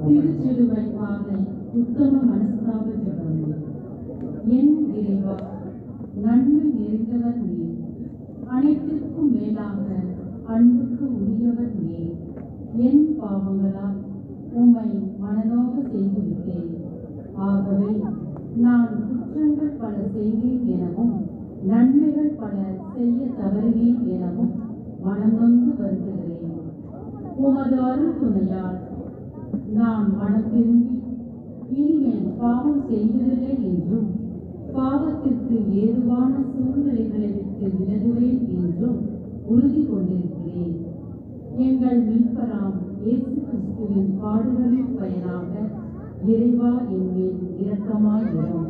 திருச்சிலுவை பாதை உத்தம மனஸ்தாப ஜபம். என் இறைவா, நன்மை நிறைந்தவர் நீர், அனைத்திற்கும் மேலாக அன்புக்கு உரியவர் நீர். என் பாவங்களால் உம்மை மனநோக செய்துவிட்டேன். ஆகவே நான் குற்றங்கள் பல செய்தேன் எனவும் நன்மைகள் பல செய்ய தவறினேன் எனவும் மனம் நொந்து வருகிறேன். உமது அருள் துணையால் நான் மனம் திரும்பி இனிமேல் பாவம் செய்வதில்லை என்றும் பாவத்திற்கு ஏதுவான சூழ்நிலைகளை விட்டு விலகுவேன் என்றும் உறுதி கொண்டிருக்கிறேன். எங்கள் மீட்பராம் இயேசு கிறிஸ்துவின் பாடுகளின் பயனாக இறைவா என் மேல் இரக்கமாயிரும்.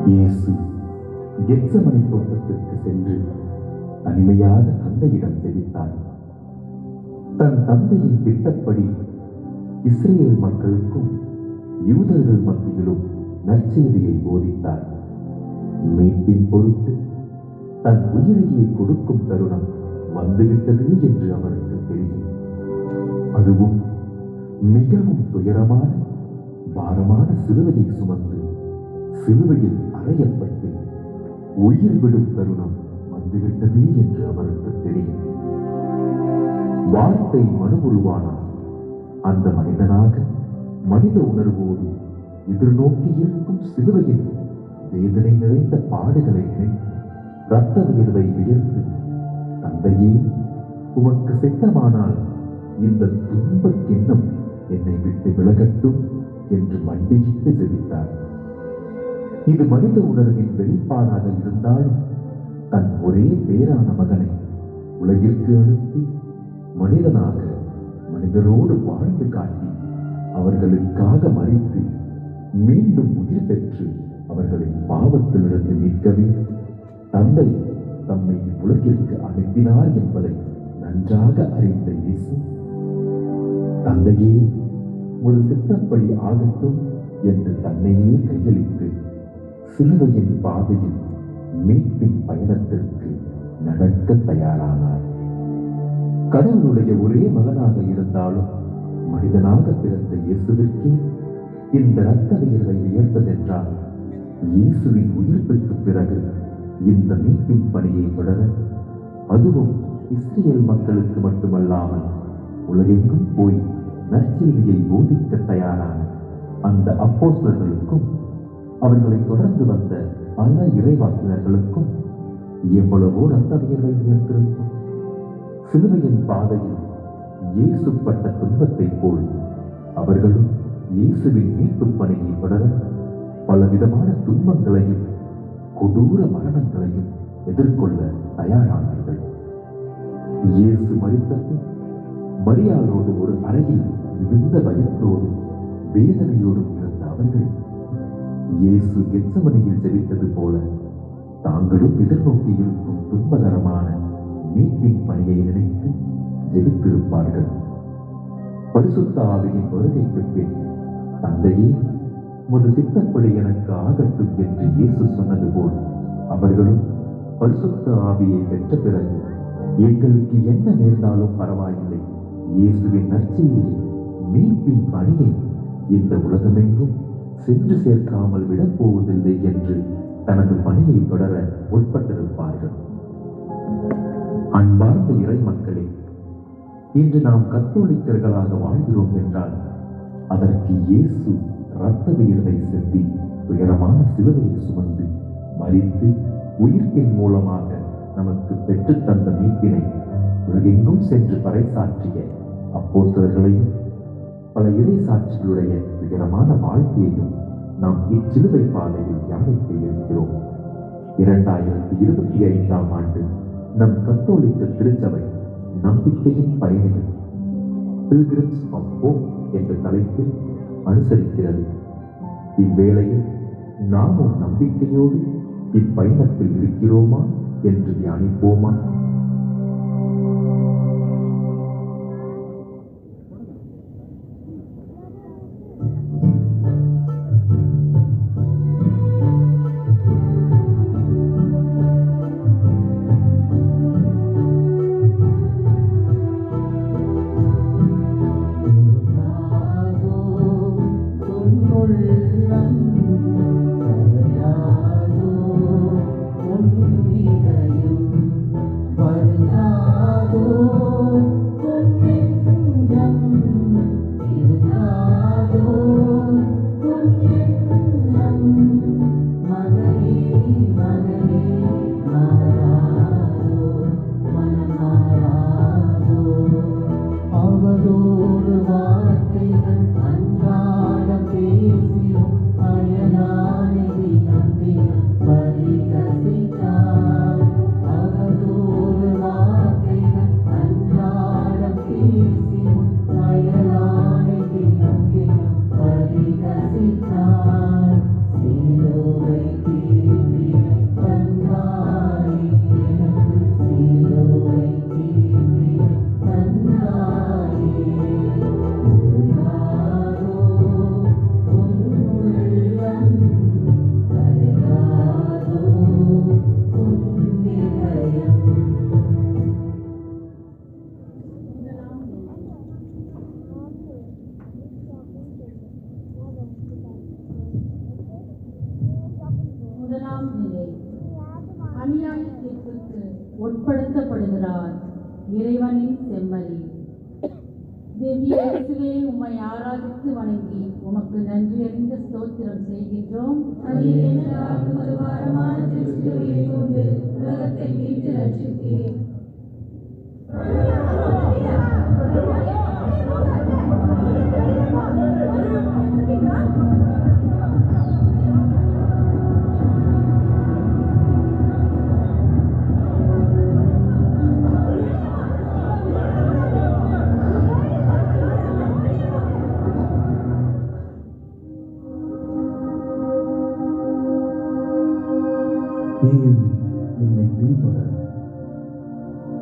இயேசு கெத்சமனே தோட்டத்திற்கு சென்று தனிமையாக தந்தையிடம் ஜெபித்தார். தன் தந்தையின் திட்டப்படி இஸ்ரேல் மக்களுக்கும் யூதர்கள் மத்தியிலும் நற்செய்தியை போதித்தார். மீட்பின் பொருட்டு தன் உயிரையே கொடுக்கும் தருணம் வந்துவிட்டது என்று அவருக்கு தெரியும். அதுவும் மிகவும் துயரமான பாரமான சிலுவையை சுமந்து சிலுவையில் அறையப்பட்டு உயிர் விடும் தருணம் வந்துவிட்டது என்று அவருக்கு தெரியும். வார்த்தை மனு உருவானார். அந்த மனிதனாக மனித உணர்வோடு எதிர்நோக்கி இருக்கும் சிலுவையில் வேதனை நிறைந்த பாடுகளை நினைத்து இரத்த வியர்வை வியர்த்து, தந்தையே, உமக்கு சித்தமானால் இந்த துன்பக் கிண்ணம் என்னை விட்டு விலகட்டும் என்று மண்டியிட்டு ஜெபித்தார். இது மனித உணர்வின் வெளிப்பாடாக இருந்தாலும் தன் ஒரே பேரான மகனை உலகிற்கு அனுப்பி மனிதனாக மனிதரோடு வாழ்ந்து காட்டி அவர்களுக்காக மரித்து மீண்டும் உயிர் பெற்று அவர்களை பாவத்திலிருந்து மீட்கவே தந்தை தம்மை உலகிற்கு அனுப்பினார் என்பதை நன்றாக அறிந்த இயேசு, தந்தையே, ஒரு சித்தப்படி ஆகட்டும் என்று தன்னையே கையளித்து சிலுவையின் பாதையில் மீட்பின் பயணத்திற்கு நடக்க தயாரானார். கடவுளுடைய ஒரே மகனாக இருந்தாலும் மனிதனாக பிறந்த இயேசுவிற்கே இந்த இரத்த வியர்வை வியர்த்ததென்றால், இயேசுவின் உயிர்ப்புக்கு பிறகு இந்த மீட்பின் பணியை தொடர, அதுவும் இஸ்ரேல் மக்களுக்கு மட்டுமல்லாமல் உலகெங்கும் போய் நற்செய்தியை போதிக்க தயாரான அந்த அப்போஸ்தலர்களுக்கும் அவர்களை தொடர்ந்து வந்த பல இறைவாக்கினர்களுக்கும் எவ்வளவோ இரத்த வியர்வை வியர்த்திருக்கும். சிலுவையின் பாதையில் இயேசு பட்ட துன்பத்தைப் போல் அவர்களும் இயேசுவின் மீட்பு பணியை தொடர பலவிதமான துன்பங்களையும் கொடூர மரணங்களையும் எதிர்கொள்ள தயாரானார்கள். இயேசு மரித்தபின் மரியாளோடு ஒரு அறையில் மிகுந்த பயத்தோடும் வேதனையோடும் இருந்த அவர்கள் இயேசு கெத்சமனியில் ஜெபித்தது போல தாங்களும் எதிர்நோக்கி இருக்கும் துன்பகரமான மீட்பின் பணியை நினைத்து ஜெபித்திருப்பார்கள். பரிசுத்த ஆவியின் வருகைக்கு பின், தந்தையே, உமது சித்தப்படி எனக்கு ஆகட்டும் என்று இயேசு சொன்னது போல் அவர்களும் பரிசுத்த ஆவியை பெற்ற பிறகு எங்களுக்கு என்ன நேர்ந்தாலும் பரவாயில்லை, இயேசுவின் நற்செய்தியை, மீட்பின் பணியை இந்த உலகமெங்கும் சென்று சேர்க்காமல் விடப்போவதில்லை என்று தனது பணியை தொடர முற்பட்டிருப்பார்கள். அன்பார்ந்த இறை மக்களே, இன்று நாம் கத்தோலிக்கர்களாக வாழ்கிறோம் என்றால் அதற்கு இயேசு இரத்த வியர்வை சிந்தி துயரமான சிலுவையை சுமந்து மரித்து உயிர்ப்பின் மூலமாக நமக்கு பெற்றுத் தந்த மீட்பினை உலகெங்கும் சென்று பறைசாற்றிய அப்போஸ்தலர்களையும் பல இறை சாட்சிகளுடைய துயரமான வாழ்க்கையையும் நாம் இச்சிலுவை பாதையில் தியானிக்க இருக்கிறோம். 2025ஆம் ஆண்டு நம் கத்தோலிக்க திருச்சபை நம்பிக்கையின் பயணிகள் பில்கிரிம்ஸ் ஆஃப் ஹோப் என்ற தலைப்பில் அனுசரிக்கிறது. இவ்வேளையில் நாமும் நம்பிக்கையோடு இப்பயணத்தில் இருக்கிறோமா என்று தியானிப்போமா? முதலாம் நிலை, அநியாய தீர்ப்புக்கு உட்படுத்தப்படுகிறார் இறைவனின் செம்மறி. திவ்ய இயேசுவே, உம்மை ஆராதித்து வணங்கி உமக்கு நன்றி அறிந்த ஸ்தோத்திரம் செய்கின்றோம். அது ஏனென்றால் உமது பாரமான திருச்சிலுவையை கொண்டு உலகத்தை மீட்டு ரட்சித்தீர். நீயும் என்னை பின்தொடர்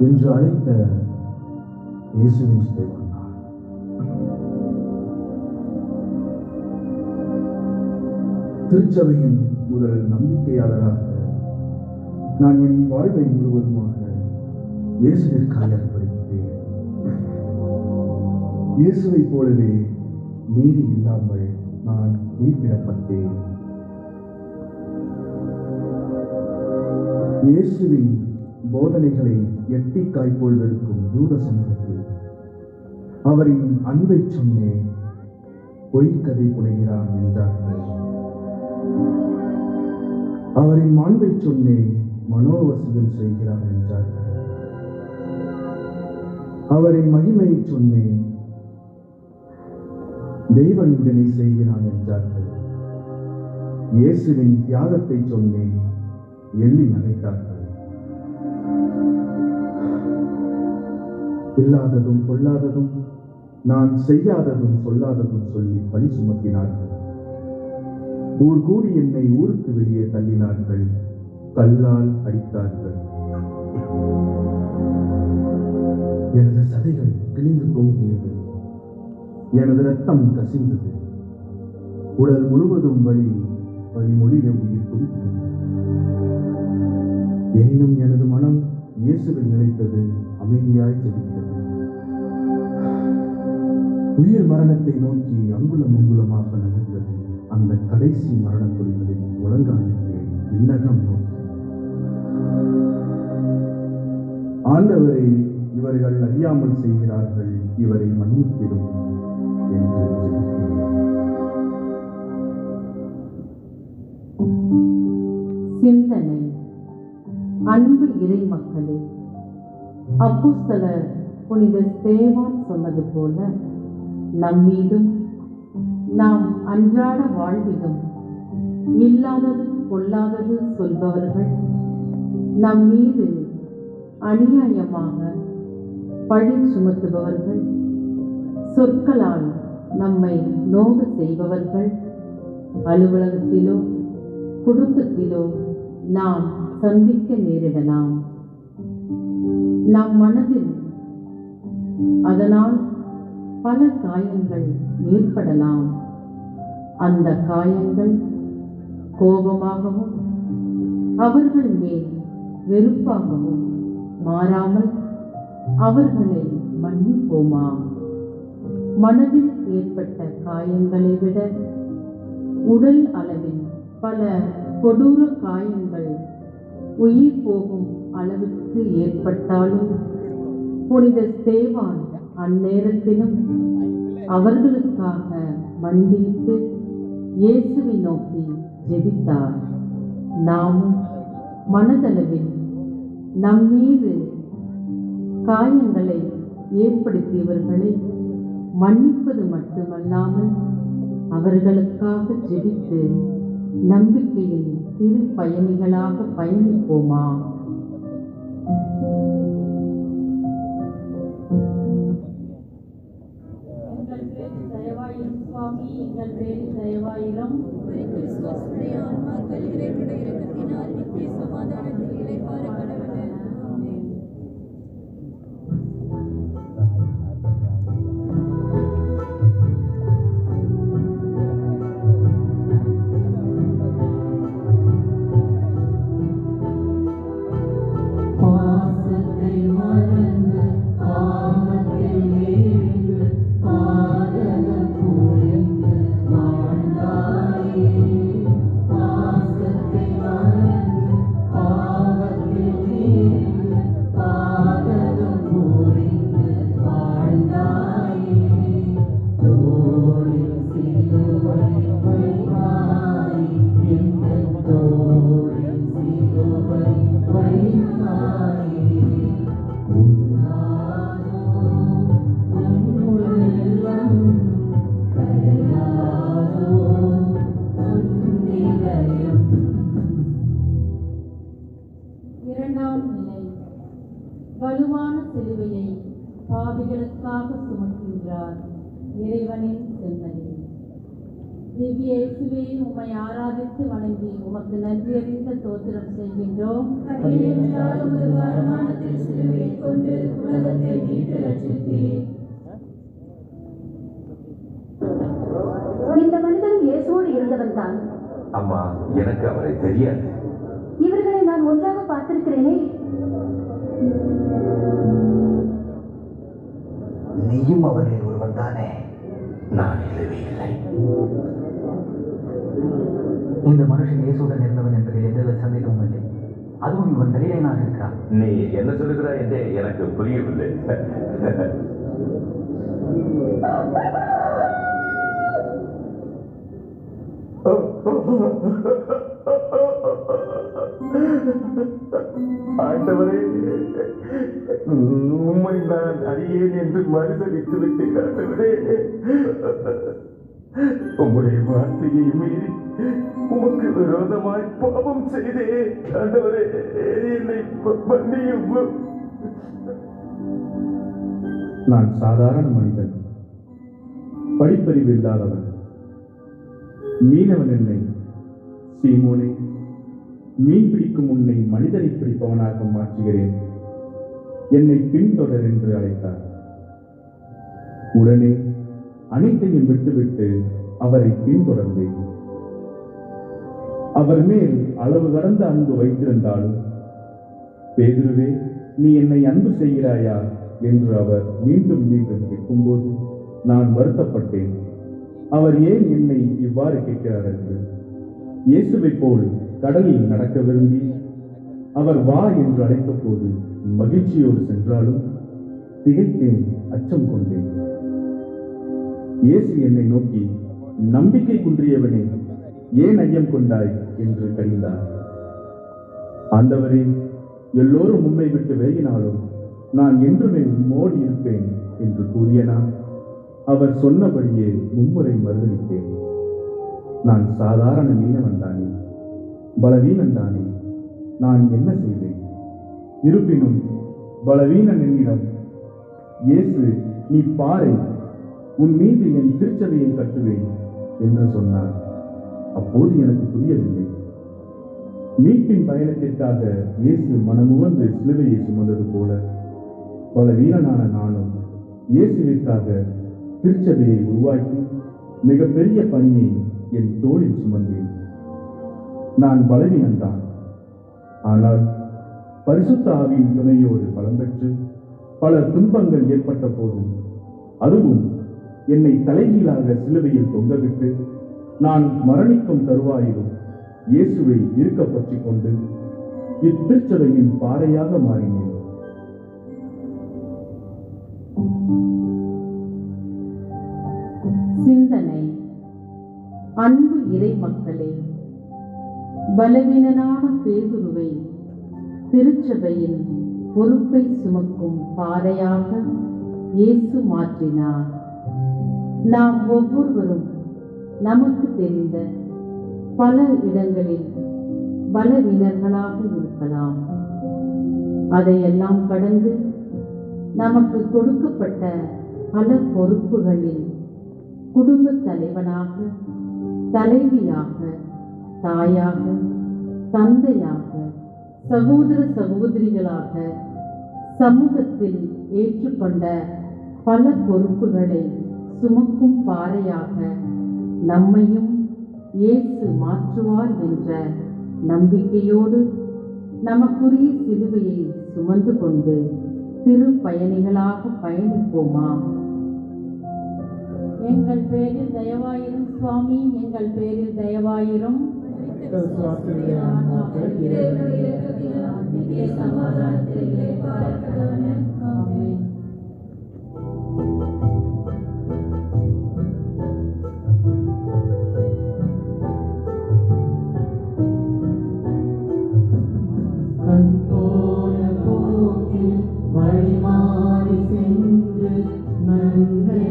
என்று அழைத்த இயேசுவின் ஸ்தேவான் நான். திருச்சபையின் முதல் நம்பிக்கையாளராக நான் என் வாழ்வை முழுவதுமாக இயேசுவிற்காக அர்ப்பணித்தேன். இயேசுவைப் போலவே நீதி இல்லாமல் நான் தீர்ப்பிடப்பட்டேன். இயேசுவின் போதனைகளை எட்டிக்காய் போல் வெறுக்கும் யூத சமூகத்தில் அவரின் அன்பை சொன்னேன், பொய்க்கதை புனைகிறான் என்றார்கள். அவரின் மாண்பை சொன்னேன், மனோவசனம் செய்கிறான் என்றார்கள். அவரின் மகிமையை சொன்னேன், தெய்வ நிந்தனை செய்கிறான் என்றார்கள். இயேசுவின் தியாகத்தை சொன்னேன், எள்ளி நகைத்தார்கள். இல்லாததும் கொள்ளாததும் நான் செய்யாததும் சொல்லாததும் சொல்லி பழி சுமத்தினார்கள். ஊர் கூடி என்னை ஊருக்கு வெளியே தள்ளினார்கள், கல்லால் அடித்தார்கள். எனது சதைகள் கிழிந்து தோங்கியது, எனது ரத்தம் கசிந்தது, உடல் முழுவதும் வழிமொழிய உயிர் துடித்தது. எனினும் எனது மனம் இயேசுவில் நிலைத்தது, அமைதியாய் ஜெபித்தது. உயிர் மரணத்தை நோக்கி அங்குலம் அங்குலமாக நகர்ந்தது. அந்த கடைசி மரண துளிகளில் உலங்காவிட்டேன், விண்ணகம் நோக்கி. ஆண்டவரே, இவர்கள் அறியாமல் செய்கிறார்கள், இவரை மன்னித்திடும் என்று ஜெபித்தேன். சிந்தனை. அன்பு இறை மக்களே, அப்போஸ்தலர் புனித ஸ்தேவான் சொன்னது போல நம்மீதும் நாம் அன்றாட வாழ்விலும் இல்லாதது கொள்ளாதது சொல்பவர்கள் நம் மீது அநியாயமாக பழி சுமத்துபவர்கள், சொற்களால் நம்மை நோக செய்பவர்கள் அலுவலகத்திலோ குடும்பத்திலோ நாம் சந்திக்க நேரிடலாம். நம் மனதில் அதனால் பல காயங்கள் ஏற்படலாம். அந்த காயங்கள் கோபமாகவும் அவர்கள் மேல் வெறுப்பாகவும் மாறாமல் அவர்களை மன்னிப்போமா? மனதில் ஏற்பட்ட காயங்களை விட உடல் அளவில் பல கொடூர காயங்கள் உயிர் போகும் அளவுக்கு ஏற்பட்டாலும் புனித ஸ்தேவான் அந்நேரத்திலும் அவர்களுக்காக மண்டியிட்டு இயேசுவை நோக்கி ஜெபித்தார். நாமும் மனதளவில் நம்மீது காயங்களை ஏற்படுத்தியவர்களை மன்னிப்பது மட்டுமல்லாமல் அவர்களுக்காக ஜெபித்து நம்பிக்கையில் திரு பயணிகளாக பயணிப்போமா? எங்கள் பேரில் தயவாயிரும் சுவாமி, எங்கள் பேரில் தயவாயிரும். கிறிஸ்துவுடைய ஆன்மாக்கள் இறைவனுடைய இரக்கத்தினால் நித்திய சமாதானத்தில் இளைப்பாற கடவுளே. ஆமென். பாசத்தை சிலுவையை பாவிகளுக்காக சுமக்கின்றார். இறைவனின் செம்மறி. திவ்ய இயேசுவே, உம்மை ஆராதித்து வணங்கி உமக்கு நன்றியறிந்த தோத்திரம் செய்கின்றோம். ஏனென்றால் உமது பாரமான திருச்சிலுவையை கொண்டு உலகத்தை மீட்டு ரட்சித்தீர். இந்த மனிதன் இயேசுவோடு இருந்தவன் தான். அம்மா, எனக்கு அவரை தெரியாது. இவர்களை நான் ஒன்றாக பார்த்திருக்கிறேனே. நீயும் அவரில் ஒருவன் தானே? நான் இல்லவே இல்லை. இந்த மனுஷன் இயேசுடன் இருந்தவன் என்பதில் எந்தவித சந்தேகமும் இல்லை. அதுவும் இவன் கலிலேயனாக இருக்கிறான். நீ என்ன சொல்லுகிறாய் என்றே எனக்கு புரியவில்லை. ஆண்டவரே, உம்மை நான் அறியேன் என்று மறுதளித்து விட்டேன். ஆண்டவரே, உம்முடைய வார்த்தையை மீறி உமக்கு விரோதமாய் பாவம் செய்தேன். ஆண்டவரே, என்னை மன்னியும். நான் சாதாரண மனிதன், படிப்பறிவு இல்லாதவன். மீனவன் என்னை சீமோனே, மீன் பிடிக்கும் உன்னை மனிதனை பிடிப்பவனாக மாற்றுகிறேன், என்னை பின்தொடர் என்று அழைத்தார். உடனே அனைத்தையும் விட்டுவிட்டு அவரை பின்தொடர்ந்தேன். அவர் மேல் அளவு கடந்த அன்பு வைத்திருந்தாலும், பேதுருவே, நீ என்னை அன்பு செய்கிறாயா என்று அவர் மீண்டும் மீண்டும் கேட்கும்போது நான் வருத்தப்பட்டேன். அவர் ஏன் என்னை இவ்வாறு கேட்கிறார் என்று. இயேசுவை போல் கடலில் நடக்க விரும்பி அவர் வா என்று அழைத்த போது மகிழ்ச்சியோடு சென்றாலும் திகைத்தேன், அச்சம் கொண்டேன். இயேசு என்னை நோக்கி, நம்பிக்கை குன்றியவனே, ஏன் ஐயம் கொண்டாய் என்று கடிந்தார். ஆண்டவரே, எல்லோரும் உம்மை விட்டு விலகினாலும் நான் என்றுமே உம்மோடு இருப்பேன் என்று கூறிய நான் அவர் சொன்னபடியே மும்முறை மறுதளித்தேன். நான் சாதாரண மீனவன் தானே, பலவீனன் தானே, நான் என்ன செய்வேன்? இருப்பினும் பலவீனன் என்னிடம், இயேசு, நீ பாறை, உன் மீது என் திருச்சபையை கட்டுவேன் என்று சொன்னார். அப்போது எனக்கு புரியவில்லை. மீட்பின் பயணத்திற்காக இயேசு மனமுவந்து சிலுவையை சுமந்தது போல பலவீனனான நானும் இயேசுவிற்காக திருச்சபையை உருவாக்கி மிகப்பெரிய பணியை என் தோளில் சுமந்தேன். நான் பலவீனன்தான், ஆனால் பரிசுத்த ஆவியின் துணையோடு பலம் பெற்று பல துன்பங்கள் ஏற்பட்ட போதும், அதுவும் என்னை தலைகீழாக சிலுவையில் தொங்கவிட்டு நான் மரணிக்கும் தருவாயிலும் இயேசுவை இருக்க பற்றி கொண்டு இத்திருச்சபையின் பாறையாக மாறினேன். சிந்தனை. அன்பு இறை மக்களே, பலவீனனான பேதுருவை திருச்சபையின் பொறுப்பை சுமக்கும் பாறையாக இயேசு மாற்றினார். நாம் ஒவ்வொருவரும் நமக்கு தெரிந்த பல இடங்களில் பலவீனர்களாக இருக்கலாம். அதையெல்லாம் கடந்து நமக்கு கொடுக்கப்பட்ட பல பொறுப்புகளில் குடும்ப தலைவனாக, தலைவியாக, தாயாக, தந்தையாக, சகோதர சகோதரிகளாக சமூகத்தில் ஏற்றுக்கொண்ட பல பொறுப்புகளை சுமக்கும் பாறையாக நம்மையும் இயேசு மாற்றுவார் என்ற நம்பிக்கையோடு நமக்குரிய சிலுவையை சுமந்து கொண்டு திருப்பயணிகளாக பயணிப்போமா? எங்கள் பேரில் தயவாயிரும் சுவாமி, எங்கள் பேரில் தயவாயிரும். சமாதானத்திலே பார்க்கிறவன். ஆமென். வழிமாறி சென்று நன்மை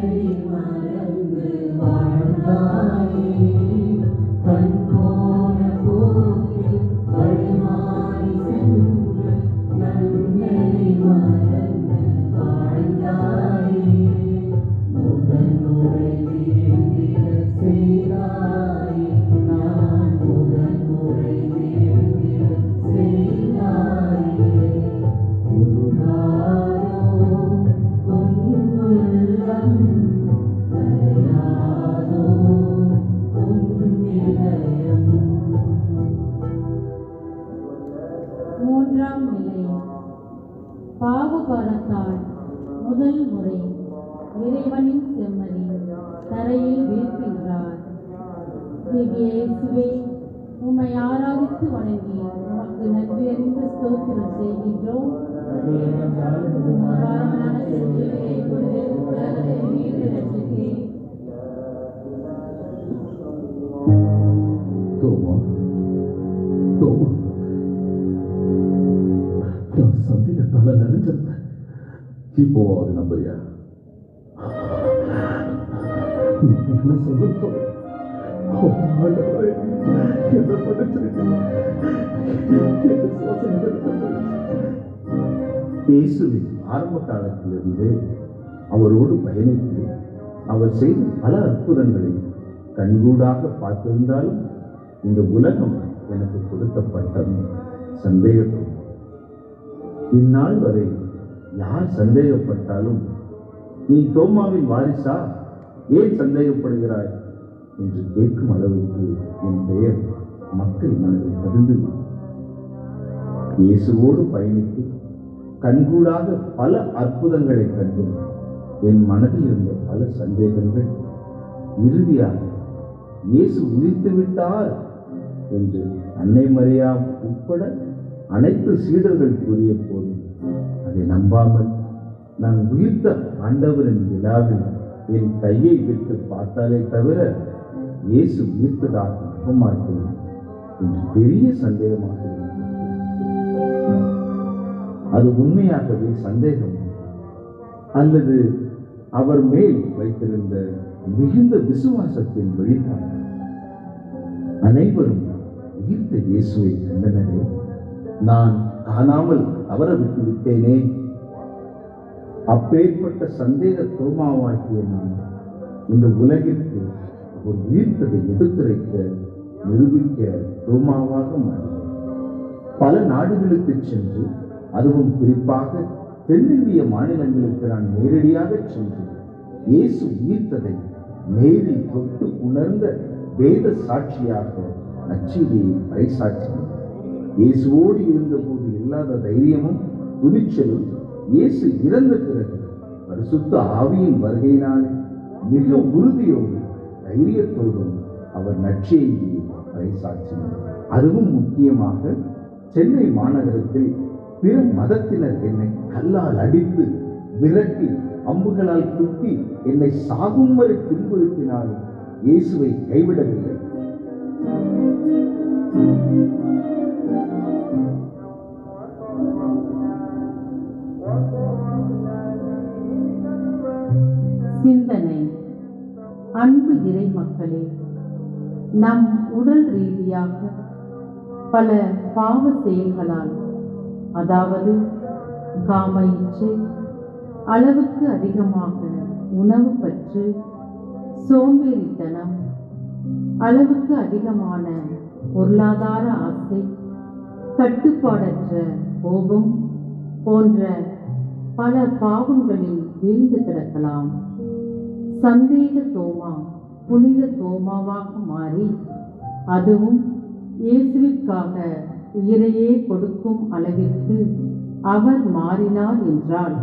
மறந்து வாழ்ந்தாயே. கண் போன போக்கில் வழிமாறி சென்று நன்மை மறந்து மூன்றாம் நிலை. பாவபாரத்தால் முதல் முறை இறைவனின் செம்மறி தரையில் வீழ்கின்றார். திவ்ய இயேசுவே, உம்மை ஆராதித்து வணங்கி உமக்கு நன்றி அறிந்த ஸ்தோத்திரம் செய்கின்றோம். உமக்கான செல்வத்தை கொண்டு உலகத்தை மீட்டு ரட்சித்தீர். தோமா, தோமா, நான் சந்தேகத்தால நினைச்சிருந்தேன். இப்போ அது நம்புறியா? என்ன சொல்ல சொல்ல இயேசுவின் ஆரம்ப காலத்திலிருந்தே அவரோடு பயணித்து அவர் செய்த பல அற்புதங்களை கண்கூடாக பார்த்திருந்தாலும் இந்த உலகம் எனக்கு கொடுக்கப்பட்ட சந்தேகத்தை இந்நாள் வரை யார் சந்தேகப்பட்டாலும் நீ தோமாவின் வாரிசா, ஏன் சந்தேகப்படுகிறாய் என்று கேட்கும் அளவுக்கு என் பெயர் மக்கள் மனதில் பதிந்து இயேசுவோடு பயணித்து கண்கூடாக பல அற்புதங்களை கண்டும் என் மனதில் இருந்த பல சந்தேகங்கள் இறுதியாக இயேசு உயிர்த்து விட்டார் என்று அன்னை மரியா உட்பட அனைத்து சீடர்கள் கூறிய போது அதை நம்பாமல் நான் உயிர்த்த ஆண்டவரின் விழாவில் என் கையை விட்டு பார்த்தாலே தவிர இயேசு உயிர்த்ததாக நம்ப மாட்டேன் என்று பெரிய சந்தேகமாக இருந்தது. அது உண்மையாகவே சந்தேகம் அல்லது அவர் மேல் வைத்திருந்த மிகுந்த விசுவாசத்தின் வெளிப்பாடு? அனைவரும் உயிர்த்த இயேசுவை கண்டனரே, நான் காணாமல் தவற விட்டு விட்டேனே. அப்பேற்பட்ட சந்தேக தோமாவாகிய நான் இந்த உலகிற்கு ஒரு உயிர்த்ததை எடுத்துரைக்க நிரூபிக்க தோமாவாக மாறினேன். பல நாடுகளுக்கு சென்று, அதுவும் குறிப்பாக தென்னிந்திய மாநிலங்களுக்கு நான் நேரடியாக சென்று இயேசு உயிர்த்ததை நேரில் தொட்டு உணர்ந்த வேத சாட்சியாக நற்செய்தியை பறைசாற்றினேன். இயேசுவோடு இருந்தபோது இல்லாத தைரியமும் துணிச்சலும் இயேசு இறந்த பிறகு பரிசுத்த ஆவியின் வருகையினால் மிக உறுதியோடு தைரியத்தோடும் அவர் நற்செய்தியை பறைசாற்றினார். அதுவும் முக்கியமாக சென்னை மாநகரத்தில் பிற மதத்தினர் என்னை கல்லால் அடித்து விரட்டி அம்புகளால் குத்தி என்னை சாகும் வரை துன்புறுத்தினாலும் இயேசுவை கைவிடவில்லை. சிந்தனை. அன்பு இறை மக்களே, நம் உடல் ரீதியாக பல பாவ செயல்களால், அதாவது காம இச்சை, அளவுக்கு அதிகமாக உணவு பற்று, சோம்பேறித்தனம், அளவுக்கு அதிகமான பொருளாதார ஆசை, கட்டுப்பாடற்ற கோபம் போன்ற பல பாவங்களில் வீழ்ந்து கிடக்கலாம். சந்தேக தோமா புனித தோமாவாக மாறி, அதுவும் இயேசுவிற்காக உயிரையே கொடுக்கும் அளவிற்கு அவர் மாறினார் என்றால்,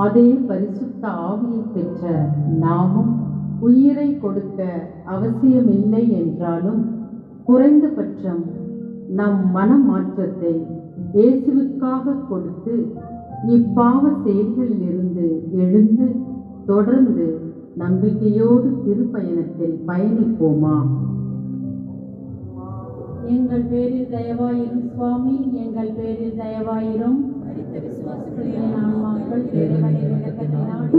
அதே பரிசுத்த ஆவியை பெற்ற நாமும் உயிரை கொடுக்க அவசியமில்லை என்றாலும், குறைந்தபட்சம் நம் மனமாற்றத்தை இயேசுவுக்காக கொடுத்து இப்பாவ செயல்களிலிருந்து எழுந்து தொடர்ந்து நம்பிக்கையோடு திருப்பயணத்தில் பயணிப்போமா? எங்கள் பேரில் தயவாயிரும் சுவாமி, எங்கள் பேரில் தயவாயிரும். விசுவாசத்துடைய நான்மாக்கள் இறைவனின் இரக்கத்தினால்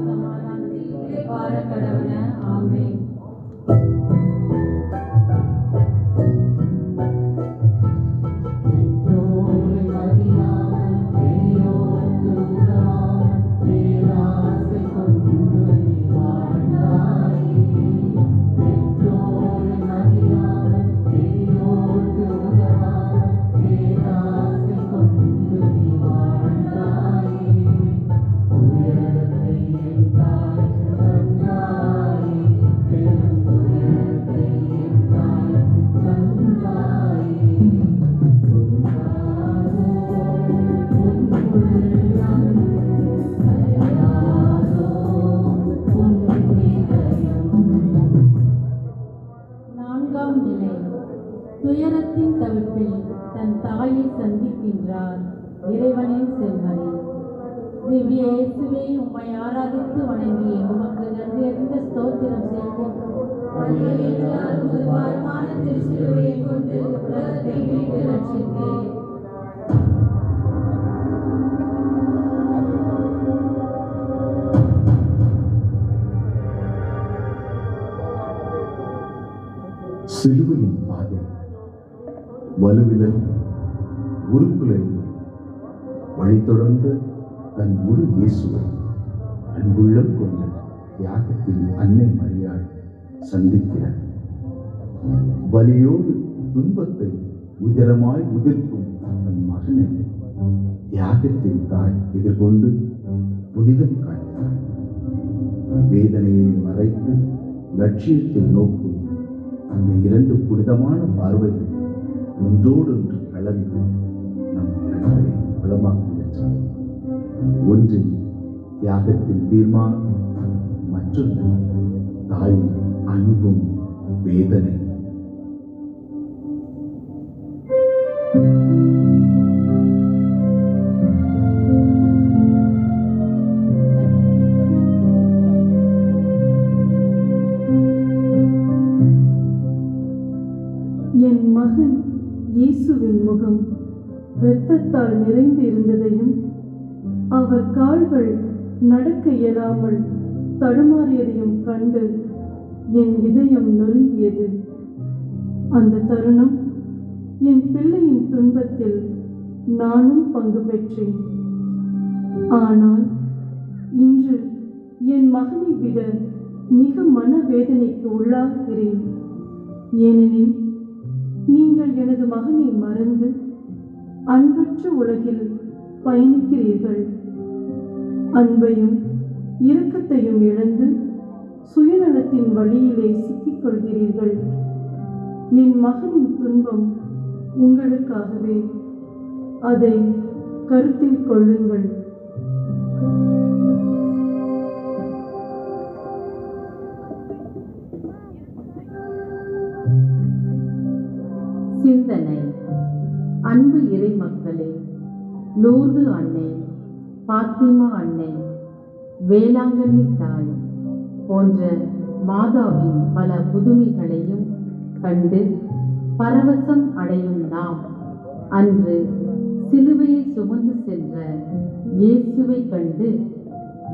சமாதானத்தில் வாழ கடவுள. ஆமென். Yeah. சந்திக்கின்றார் இறைவனின் செம்மறி. திவ்ய இயேசுவே, உம்மை ஆராதித்து வணங்கி உமக்கு நன்றி அறிந்த ஸ்தோத்திரம் செய்கின்றோம். பாரமான திருச்சிலுவையை கொண்டு உலகத்தை மீட்டு ரட்சித்தேன். சிலுவையின் பாதை வலுவிலன் உறுப்புலை வழி தொடர்ந்த தன் ஒரு இயேசுவை அன்புள்ளம் கொண்ட தியாகத்தின் அன்னை மரியாள் சந்திக்கிறார். வலியோடு துன்பத்தை உதரமாய் உதிர்க்கும் தன் மகனை தியாகத்தின் தாய் எதிர்கொண்டு புனிதம் காட்டினார். வேதனையை மறைத்து லட்சியத்தை நோக்கும் அந்த இரண்டு புனிதமான பார்வைகள் ஒன்றோடொன்று கலந்து நம் கண்களை வளமாக்குகின்றன. ஒன்றில் தியாகத்தின் தீர்மானம், மற்றொன்று தாயின் அன்பும் வேதனை. என் மகன் இயேசுவின் முகம் இரத்தத்தால் நிறைந்து இருந்ததையும் அவர் கால்கள் நடக்க இயலாமல் தடுமாறியதையும் கண்டு என் இதயம் நொறுங்கியது. அந்த தருணம் என் பிள்ளையின் துன்பத்தில் நானும் பங்கு பெற்றேன். ஆனால் இன்று என் மகனை விட மிக மனவேதனைக்கு உள்ளாகிறேன். ஏனெனில் நீங்கள் எனது மகனை மறந்து அன்பற்ற உலகில் பயணிக்கிறீர்கள். அன்பையும் இரக்கத்தையும் இழந்து சுயநலத்தின் வழியிலே சிக்கிக்கொள்கிறீர்கள். என் மகனின் துன்பம் உங்களுக்காகவே. அதை கருத்தில் கொள்ளுங்கள். சிந்தனை. அன்பு இறை மக்களே, லூர்து அன்னை, பாத்திமா அன்னை, வேளாங்கண்ணி தாய் போன்ற மாதாவின் பல புதுமைகளையும் கண்டு பரவசம் அடையும் நாம் அன்று சிலுவையை சுமந்து சென்ற இயேசுவை கண்டு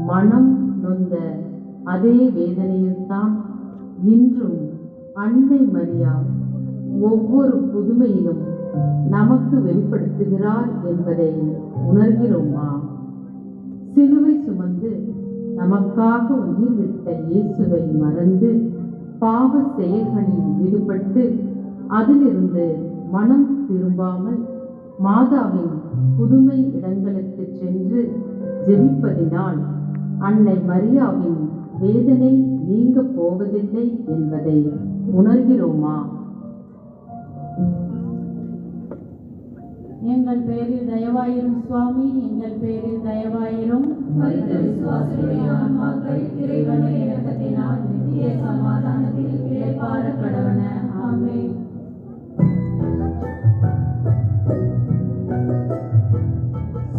மனம் நொந்த அதே வேதனையில்தான் இன்றும் அன்னை மரியா ஒவ்வொரு புதுமையிலும் நமக்கு வெளிப்படுத்துகிறார் என்பதை உணர்கிறோமா? சிலுவை சுமந்து நமக்காக உயிர் விட்ட இயேசுவை மறந்து பாவ செயல்களில் ஈடுபட்டு அதிலிருந்து மனம் திரும்பாமல் மாதாவின் புதுமை இடங்களுக்கு சென்று ஜெபிப்பதினால் அன்னை மரியாவின் வேதனை நீங்க போவதில்லை என்பதை உணர்கிறோமா? எங்கள் பேரில் தயவாயிரும் சுவாமி, எங்கள் பேரில் தயவாயிரும். மரித்த விசுவாசியுடைய ஆன்மாக்கள் இறைவனை இரக்கத்தினால் நித்திய சமாதானத்தில் இளைப்பாற கடவன. ஆமென்.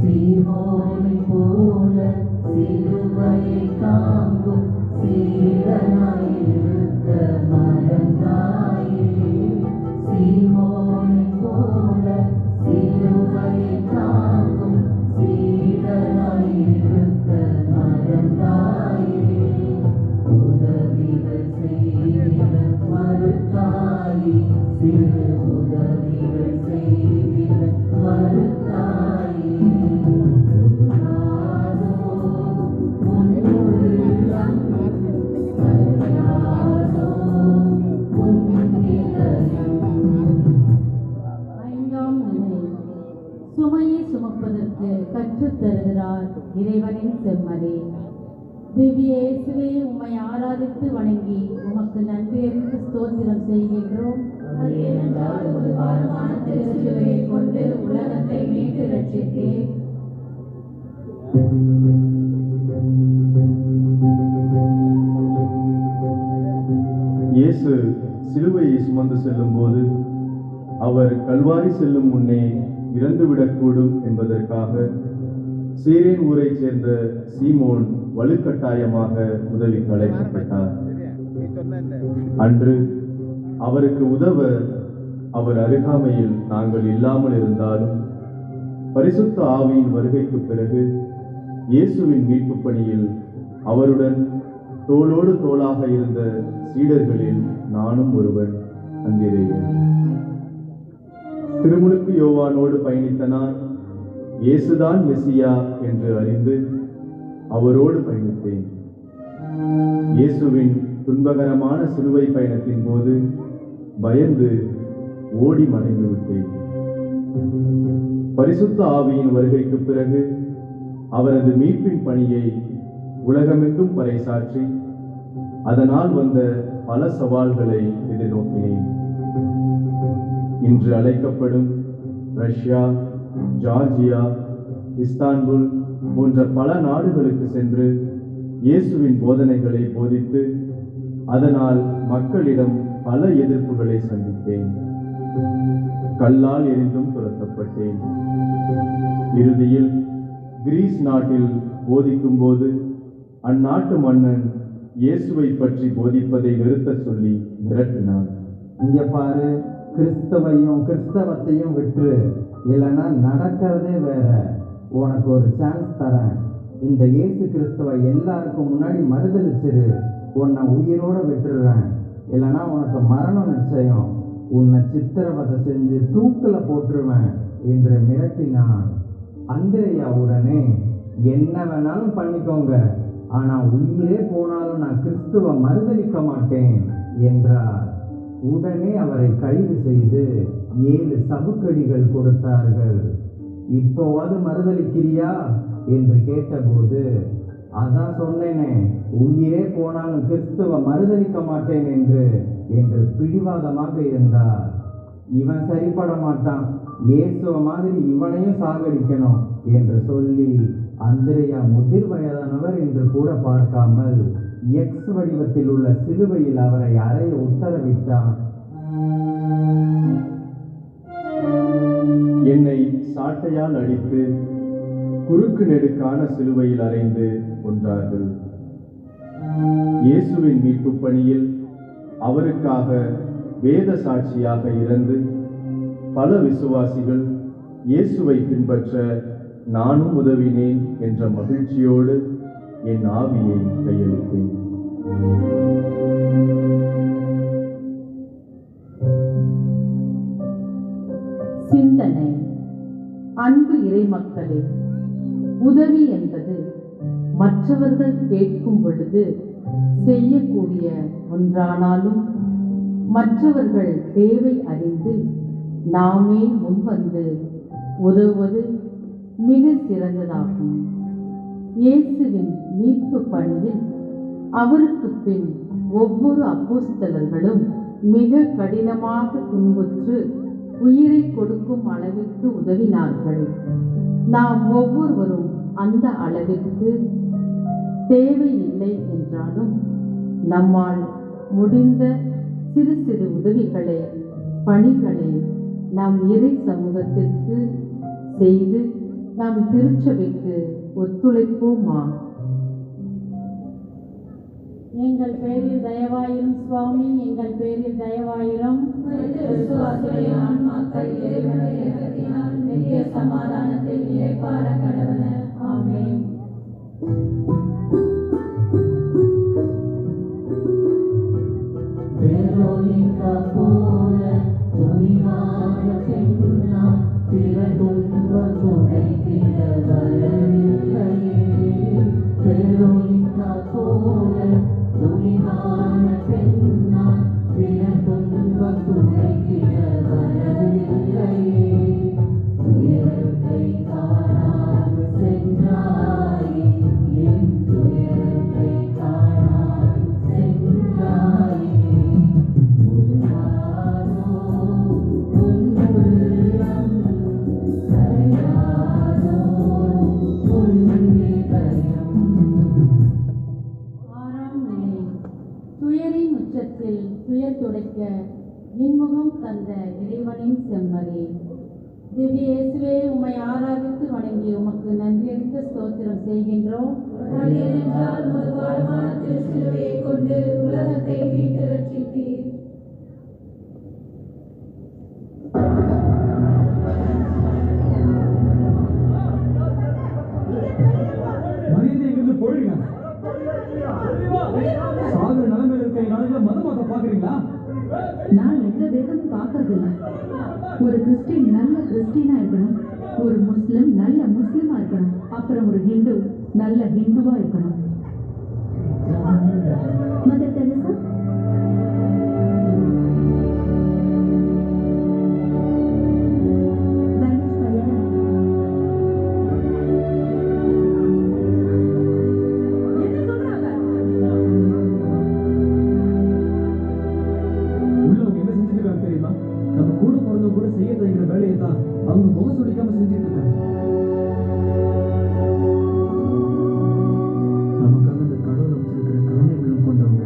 சீமோனை போல சிலுவையை தாங்கும் சீடனாயிருக்க மறந்தாயே. சீமோனை போல சிலுவையை தாங்கும் சீடனாயிருக்க மறந்தாயே. உதவிகள் செய்திட மறுத்தாயே. சிறு உதவிகள் செய்திட மறுத்தாயே. சுமையை சுமப்பதற்கு கற்றுத் தருகிறார் இறைவனின் செம்மறி. திவ்ய இயேசுவே, உம்மை ஆராதித்து வணங்கி உமக்கு நன்றி அறிந்து ஸ்தோத்திரம் செய்கின்றோம். ஏனென்றால் ஒரு பாரமான திருச்சிலுவையை கொண்டு உலகத்தை மீட்டு ரட்சித்தேன். இயேசு சிலுவையை சுமந்து செல்லும் போது அவர் கல்வாரி செல்லும் முன்னே இறந்துவிடக்கூடும் என்பதற்காக சீரேன் ஊரைச் சேர்ந்த சீமோன் வலுக்கட்டாயமாக உதவிக்கு அழைக்கப்பட்டார். அன்று அவருக்கு உதவ அவர் அருகாமையில் நாங்கள் இல்லாமல் இருந்தாலும் பரிசுத்த ஆவியின் வருகைக்கு பிறகு இயேசுவின் மீட்பு பணியில் அவருடன் தோளோடு தோளாக இருந்த சீடர்களில் நானும் ஒருவன், அந்திரேயன். திருமுழுக்கு யோவானோடு பயணித்த நான் இயேசுதான் மெசியா என்று அறிந்து அவரோடு பயணித்தேன். இயேசுவின் துன்பகரமான சிலுவை பயணத்தின் போது பயந்து ஓடி மறைந்து விட்டேன். பரிசுத்த ஆவியின் வருகைக்கு பிறகு அவரது மீட்பின் பணியை உலகமெங்கும் பறைசாற்றி அதனால் வந்த பல சவால்களை எதிர்நோக்கினேன். இன்று அழைக்கப்படும் ரஷ்யா, ஜார்ஜியா, இஸ்தான்புல் போன்ற பல நாடுகளுக்கு சென்று இயேசுவின் போதனைகளை போதித்து அதனால் மக்களிடம் பல எதிர்ப்புகளை சந்தித்தேன். கல்லால் எரிந்தும் துரத்தப்பட்டேன். இறுதியில் கிரீஸ் நாட்டில் போதிக்கும் போது அந்நாட்டு மன்னன் இயேசுவை பற்றி போதிப்பதை நிறுத்த சொல்லி மிரட்டினான். இங்க பாரு, கிறிஸ்தவத்தையும் விட்டுரு, இல்லைன்னா நடக்கிறதே வேற. உனக்கு ஒரு சான்ஸ் தரேன். இந்த இயேசு கிறிஸ்துவை எல்லாருக்கும் முன்னாடி மறுதளிச்சிரு, உன்னை உயிரோட விட்டுடுறேன். இல்லைன்னா உனக்கு மரணம் நிச்சயம், உன்னை சித்திரவதை செஞ்சு தூக்கில் போட்டுருவேன் என்று மிரட்டினான். அந்திரேயா உடனே என்ன வேணாலும் பண்ணிக்கோங்க, ஆனா உயிரே போனாலும் நான் கிறிஸ்துவ மறுதளிக்க மாட்டேன் என்றார். உடனே அவரை கைது செய்து 7 சவுக்கடிகள் கொடுத்தார்கள். இப்போவாது மறுதளிக்கிறியா என்று கேட்டபோது, அதான் சொன்னேனே, உயிரே போனாலும் கிறிஸ்துவ மறுதளிக்க மாட்டேன் என்று பிடிவாதமாக இருந்தார். இவன் சரிப்பட மாட்டான், இயேசுவ மாதிரி இவனையும் சாகடிக்கணும் என்று சொல்லி அந்திரேயா முதிர் வயதானவர் என்று கூட பார்க்காமல் எக்ஸ் வடிவத்தில் உள்ள சிலுவையில் அவரை அறைய உத்தரவிட்டான். என்னை சாட்டையால் அடித்து குறுக்கு நெடுக்கான சிலுவையில் அறைந்து கொன்றார்கள். இயேசுவின் மீட்பு பணியில் அவருக்காக வேத சாட்சியாக இருந்து பல விசுவாசிகள் இயேசுவை பின்பற்ற நானும் உதவினேன் என்ற மகிழ்ச்சியோடு என் ஆவியை கையளித்தேன். சிந்தனை. அன்பு இறை மக்களே, உதவி என்பது மற்றவர்கள் கேட்கும் பொழுது செய்யக்கூடிய ஒன்றானாலும் மற்றவர்கள் தேவை அறிந்து நாமே முன்வந்து உதவுவது மிக சிறந்ததாகும். இயேசுவின் மீட்பு பணியில் அவருக்கு பின் ஒவ்வொரு அப்போஸ்தலர்களும் மிக கடினமாக துன்புற்று உயிரை கொடுக்கும் அளவிற்கு உதவினார்கள். நாம் ஒவ்வொருவரும் அந்த அளவிற்கு தேவையில்லை என்றாலும் நம்மால் முடிந்த சிறு சிறு உதவிகளை, பணிகளை நாம் இறை சமூகத்திற்கு செய்து நாம் திருச்சபைக்கு ஒத்துழைப்போமா? எங்கள் பேரில் தயவாயிரும் சுவாமி, எங்கள் பேரில் தயவாயிரும். விசுவாசிகளின் ஆன்மாக்கள் இறைவனுடைய இரக்கத்தினால் நித்திய சமாதானத்தில் இளைப்பாற கடவுள. ஆமென். வெரோனிகா போல துணிவான பெண்ணா பிற துன்பம் துடைத்திட வரவில்லையே. வெரோனிகா போல துணிவான பெண்ணா பிற துன்பம் துடைத்திட வரவில்லையே. துயரத்தை காணாமல் சென்றாயே, என் துயரத்தை காணாமல் சென்றாயே. துயரின் உச்சத்தில் துயர் துடைக்க இன்முகம் தந்த இறைவனின் செம்மறி. திவ்ய இயேசுவே, உம்மை ஆராதித்து வணங்கி உமக்கு நன்றியறிந்த ஸ்தோத்திரம் செய்கின்றோம். ஏனென்றால் உமது பாரமான திருச்சிலுவையை கொண்டு உலகத்தை மீட்டு ரட்சித்தீர். மரியாதை போயிடுங்க. சாகு நிலைமையில் இருக்க நாளில் மதமாக பாக்குறீங்களா? நான் எந்த வேதமும் பார்க்கறதில்ல. ஒரு கிறிஸ்டின் நல்ல கிறிஸ்டினா இருக்கணும், ஒரு முஸ்லிம் நல்ல முஸ்லிமா இருக்கணும், அப்புறம் ஒரு ஹிந்து நல்ல ஹிந்துவா இருக்கணும். மதர் தெரசா, அவங்க முகம் சுடிக்காம செஞ்சுட்டு இருக்காங்க. நமக்காக அந்த கடவுள் அமைச்சிருக்கிற கருணை உள்ளம் கொண்டவங்க.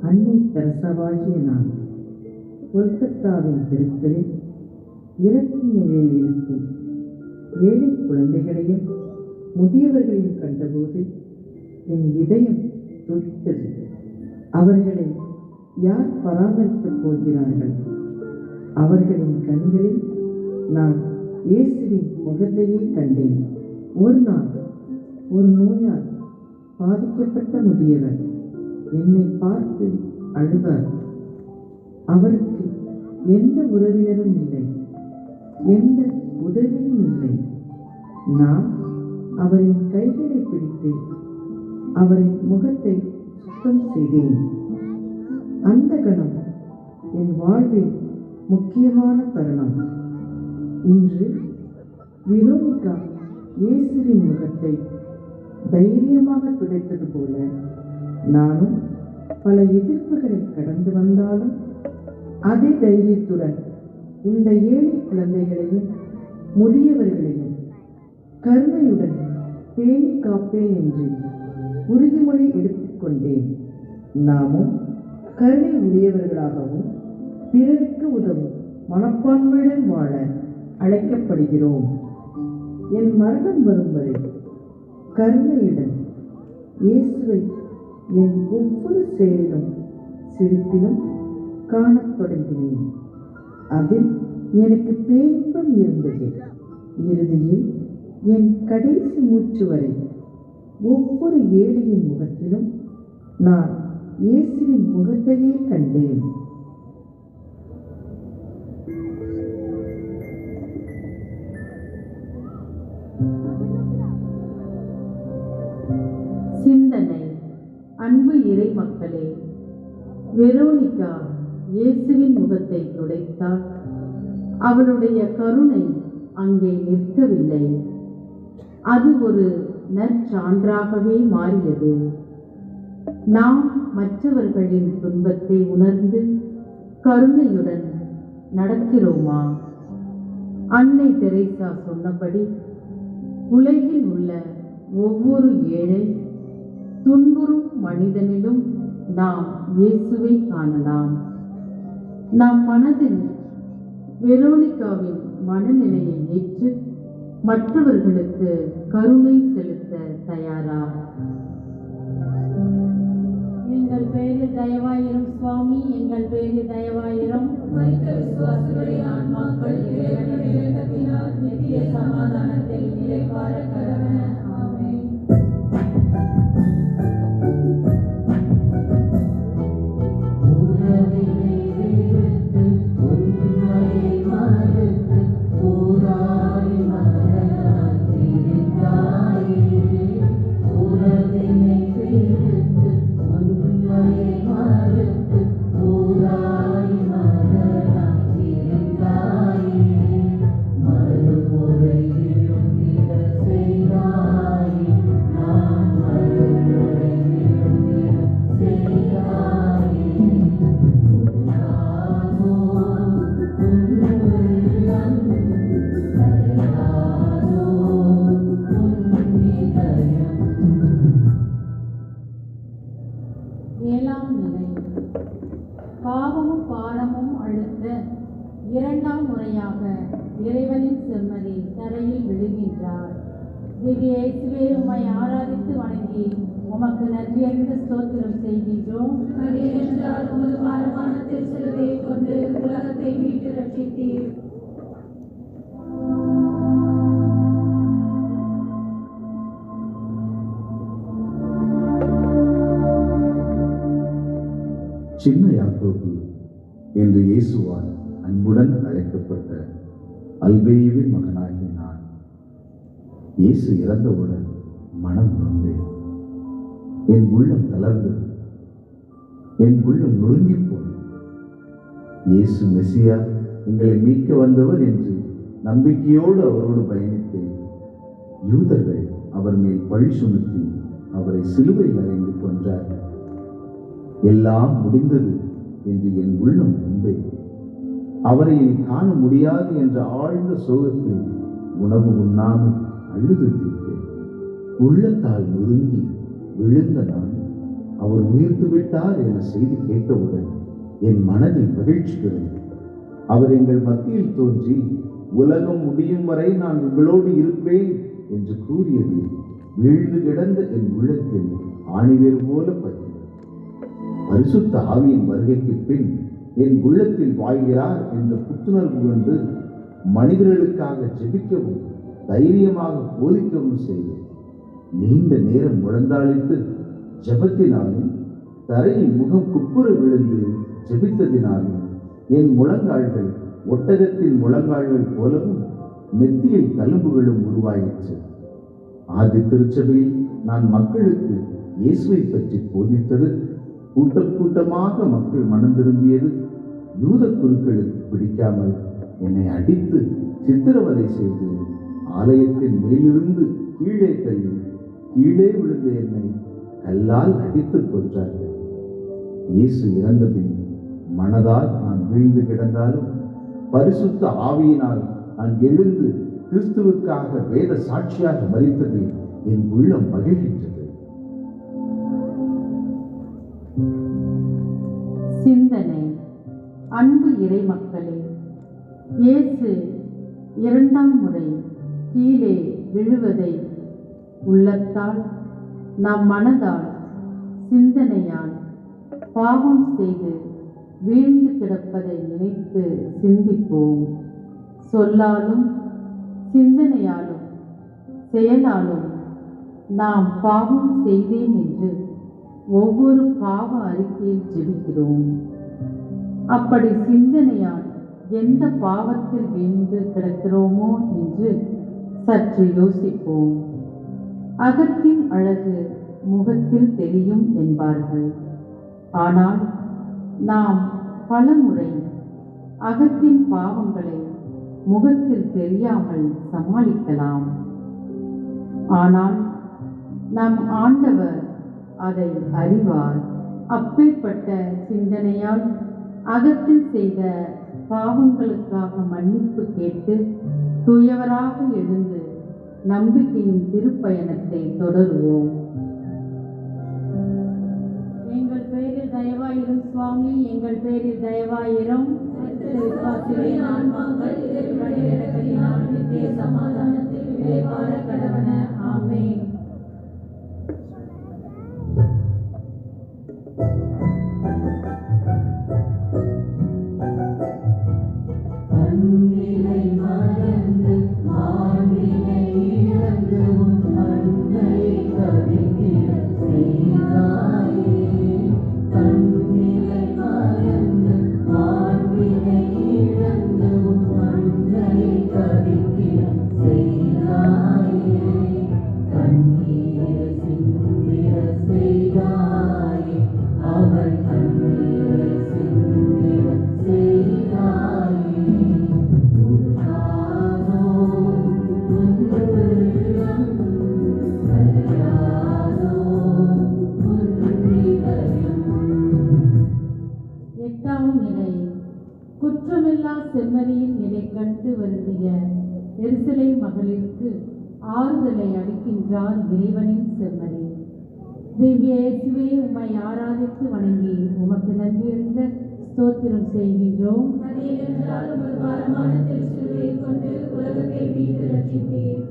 அன்னை தெரசாவாகிய நான் கொல்கத்தாவின் தெருக்களில் இறக்கும் நிலையில் இருக்கும் ஏழை குழந்தைகளையும் முதியவர்களையும் கண்டபோது என் இதயம் துடித்தது. அவர்களை யார் பராமரிக்கப் போகிறார்கள்? அவர்களின் கண்களில் நான் இயேசுவின் முகத்தையே கண்டேன். ஒரு நாள் ஒரு நோயால் பாதிக்கப்பட்ட முதியவர் என்னை பார்த்து அழுதார். அவருக்கு எந்த உறவினரும் இல்லை, எந்த உதவியும் இல்லை. நான் அவரின் கைகளை பிடித்து அவரின் முகத்தை சுத்தம் செய்தேன். அந்த கணம் என் வாழ்வில் முக்கியமான தருணம். இன்று வெரோனிகா இயேசுவின் முகத்தை தைரியமாக துடைத்தது போல நானும் பல எதிர்ப்புகளை கடந்து வந்தாலும் அதே தைரியத்துடன் இந்த ஏழை குழந்தைகளையும் முதியவர்களையும் கருணையுடன் பேணி காப்பேன் என்று உறுதிமொழி எடுத்துக்கொண்டேன். நாமும் கருணை உடையவர்களாகவும் பிறருக்கு உதவும் மனப்பான்மையுடன் வாழ அழைக்கப்படுகிறோம். என் மரணம் வரும் வரை கருணையுடன் இயேசுவை என் ஒவ்வொரு செயலிலும் சிரிப்பிலும் காணத் தொடங்கினேன். அதில் எனக்கு பேரின்பம் இருந்தது. இறுதியில் என் கடைசி மூச்சு வரை ஒவ்வொரு ஏழையின் முகத்திலும் நான் இயேசுவின் முகத்தையே கண்டேன். சிந்தனை. அன்பு இறை மக்களே, வெரோனிகா இயேசுவின் முகத்தை துடைத்தாள். அவளுடைய கருணை அங்கே நிற்கவில்லை, அது ஒரு நற்சான்றாகவே மாறியது. நாம் மற்றவர்களின் துன்பத்தை உணர்ந்து கருணையுடன் நடக்கிறோமா? அன்னை தெரேசா சொன்னபடி உலகில் உள்ள ஒவ்வொரு ஏழை துன்புறும் மனிதனிலும் நாம் இயேசுவை காணலாம். நம் மனதில் வெரோனிகாவின் மனநிலையை ஏற்று மற்றவர்களுக்கு கருணை செலுத்த தயாரா? எங்கள் பேரில் தயவாயிரும் சுவாமி, எங்கள் பேரில் தயவாயிரும். மரித்த விசுவாசிகளின் ஆன்மாக்கள் இறைவனின் இரக்கத்தினால் நித்திய சமாதானத்தில் நிலைவாழ கடவன. ஆமென். மறுமுறை விழுந்திட செய்தார். இரண்டாம் முறையாக இறைவனின் செம்மறி தரையில் விழுகின்றார். திவ்ய இயேசுவே, உம்மை ஆராதித்து வணங்கி உமக்கு நன்றியறிந்த ஸ்தோத்திரம் செய்கின்றோம். என்றால் உமது பாரமான திருச்சிலுவையை கொண்டு உலகத்தை மீட்டு ரட்சித்தீர். சின்ன யாக்கோபு என்று இயேசுவால் அன்புடன் அழைக்கப்பட்ட அல்பேயுவின் மகனாகிய நான் இயேசு இறந்தவுடன் மனம் நொந்தேன். என் உள்ளம் தளர்ந்தது, என் உள்ளம் நொறுங்கி போனது. இயேசு மெசியா எங்களை மீட்க வந்தவர் என்று நம்பிக்கையோடு அவரோடு பயணித்தேன். யூதர்கள் அவர் மேல் பழி சுமத்தி அவரை சிலுவையில் அறைந்து கொன்றார்கள். எல்லாம் முடிந்தது என்று என் உள்ளம் நொந்தேன். அவரை இனி காண முடியாது என்ற ஆழ்ந்த சோகத்தில் உணவு உண்ணாமல் அழுது தீர்த்தேன். உள்ளத்தால் நொறுங்கி விழுந்த நான் அவர் உயிர்த்து விட்டார் என செய்தி கேட்டவுடன் என் மனதில் மகிழ்ச்சி பெறும். அவர் எங்கள் மத்தியில் தோன்றி உலகம் முடியும் வரை நான் உங்களோடு இருப்பேன் என்று கூறியது வீழ்ந்து கிடந்த என் உள்ளத்தில் ஆணிவேர் போல பதிந்தது. பரிசுத்த ஆவியின் வருகைக்கு பின் என் உள்ளத்தில் வாழ்கிறார் என்ற புத்துணர்வு கொண்டு மனிதர்களுக்காக ஜெபிக்கவும் தைரியமாக போதிக்கவும் செய்தேன். நீண்ட நேரம் முழந்தாளிட்டு ஜெபத்தினாலும் தரையில் முகம் குப்புற விழுந்து ஜெபித்ததினாலும் என் முழங்கால்கள் ஒட்டகத்தின் முழங்கால்கள் போலவும் நெத்தியில் தழும்புகளும் உருவாயிற்று. ஆதி திருச்சபையில் நான் மக்களுக்கு இயேசுவை பற்றி போதித்தது, கூட்டம் கூட்டமாக மக்கள் மனம் திரும்பியது, யூத குருக்களுக்கு பிடிக்காமல் என்னை அடித்து சித்திரவதை செய்து ஆலயத்தின் மேலிருந்து கீழே தள்ளி கீழே விழுந்த என்னை கல்லால் அடித்து கொன்றார்கள். இயேசு இறந்த பின் மனதால் நான் வீழ்ந்து கிடந்தாலும் பரிசுத்த ஆவியினால் நான் எழுந்து கிறிஸ்துவுக்காக வேத சாட்சியாக மரித்ததில் என் உள்ளம் மகிழ்கின்றது. சிந்தனை. அன்பு இறை மக்களே, இயேசு இரண்டாம் முறை கீழே விழுவதை உள்ளத்தால், நம் மனதால், சிந்தனையால் பாவம் செய்து வீழ்ந்து கிடப்பதை நினைத்து சிந்திப்போம். சொல்லாலும் சிந்தனையாலும் செயலாலும் நாம் பாவம் செய்தேன் என்று ஒவ்வொரு பாவ அறிக்கையில் ஜெபிக்கிறோம். அப்படி சிந்தனையால் எந்த பாவத்தில் வீழ்ந்து கிடக்கிறோமோ என்று சற்று யோசிப்போம். அகத்தின் அழகு முகத்தில் தெரியும் என்பார்கள். ஆனால் நாம் பலமுறை அகத்தின் பாவங்களை முகத்தில் தெரியாமல் சமாளிக்கலாம். ஆனால் நம் ஆண்டவர் அதை அறிவார். அப்பேற்பட்ட சிந்தனையால் அகத்தில் செய்த பாவங்களுக்காக மன்னிப்பு கேட்டு தூயவராக எழுந்து நம்பிக்கையின் திருப்பயணத்தை தொடருவோம். எங்கள் பேரில் தயவாயிரும் சுவாமி, எங்கள் பேரில் தயவாயிரும். நித்திய சமாதானத்தில் விளைவார கடவன. ஆமென். தன்னிலை மறந்து மாண்பினை இழந்து உன் அன்பை கவிக்கிற செய்தாயே. தன்னிலை மறந்து மாண்பினை இழந்து உன் அன்பை கவிக்கிற செய்தாயே. கண்ணீரை சிந்திர செய்தாயே. அவள் கண்ணீரை சிந்திர செய்தாயே. எட்டாம் நிலை. குற்றமில்லா செம்மறியின் நிலை கண்டு வருந்திய எருசலேம் மகளிருக்கு ஆறுதலை அளிக்கின்றார் இறைவனின் செம்மறி. திவ்ய இயேசுவே, உம்மை ஆராதித்து வணங்கி உமக்கு நன்றியறிந்த ஸ்தோத்திரம் செய்கின்றோம். அது ஏனென்றால் உமது பாரமான திருச்சிலுவையை கொண்டு உலகத்தை மீட்டு ரட்சித்தீர்.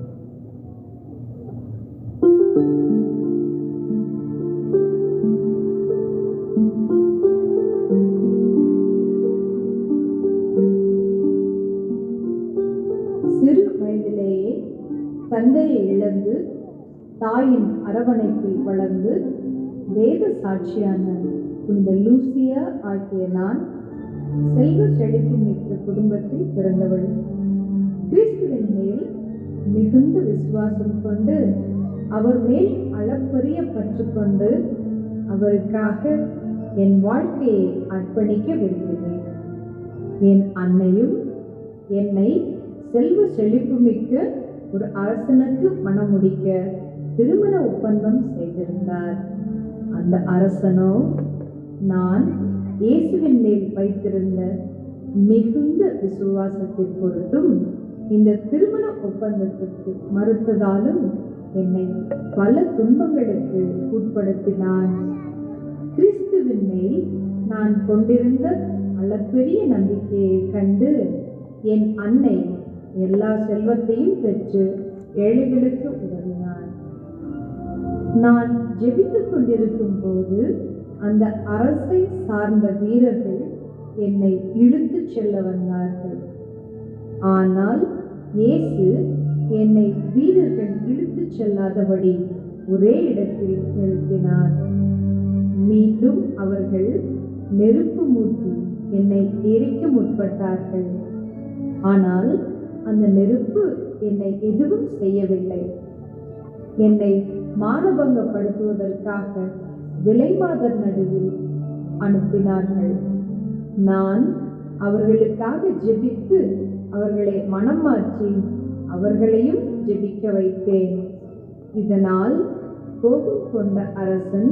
சிறு வயதிலேயே தந்தையை இழந்து தாயின் அரவணைப்பில் வளர்ந்து வேத சாட்சியான புனித லூசியா ஆகிய நான் செல்வ செழிப்பு மிக்க குடும்பத்தில் பிறந்தவள். கிறிஸ்துவின் மேல் மிகுந்த விசுவாசம் கொண்டு அவர் மேல் அளப்பரிய பற்று கொண்டு அவருக்காக என் வாழ்க்கையை அர்ப்பணிக்க விரும்பினேன். என் அன்னையும் என்னை செல்வ செழிப்பு மிக்க ஒரு அரசனுக்கு மணமுடிக்க திருமண ஒப்பந்தம் செய்திருந்தார். அந்த அரசனோ நான் இயேசுவின் மேல் வைத்திருந்த மிகுந்த விசுவாசத்தின் பொருட்டும் இந்த திருமண ஒப்பந்தத்திற்கு மறுத்ததாலும் என்னை பல துன்பங்களுக்கு உட்படுத்தினான். கிறிஸ்துவின் மேல் நான் கொண்டிருந்த அளப்பெரிய நம்பிக்கையை கண்டு என் அன்னை எல்லா செல்வத்தையும் பெற்று ஏழைகளுக்கு உதவினார். நான் ஜெபித்துக் கொண்டிருக்கும் போது அந்த அரசை சார்ந்த வீரர்கள் என்னை இழுத்துச் செல்ல வந்தார்கள். ஆனால் இயேசு என்னை வீரர்கள் இழுத்துச் செல்லாதபடி ஒரே இடத்தில் நிறுத்தினார். மீண்டும் அவர்கள் நெருப்பு மூட்டி என்னை எரிக்க முற்பட்டார்கள். ஆனால் அந்த நெருப்பு என்னை எதுவும் செய்யவில்லை. என்னை மானபங்கப்படுத்துவதற்காக விலைமாதர் நடுவில் அனுப்பினார்கள். நான் அவர்களுக்காக ஜெபித்து அவர்களை மனம் மாற்றி அவர்களையும் ஜெபிக்க வைத்தேன். இதனால் கோபம் கொண்ட அரசன்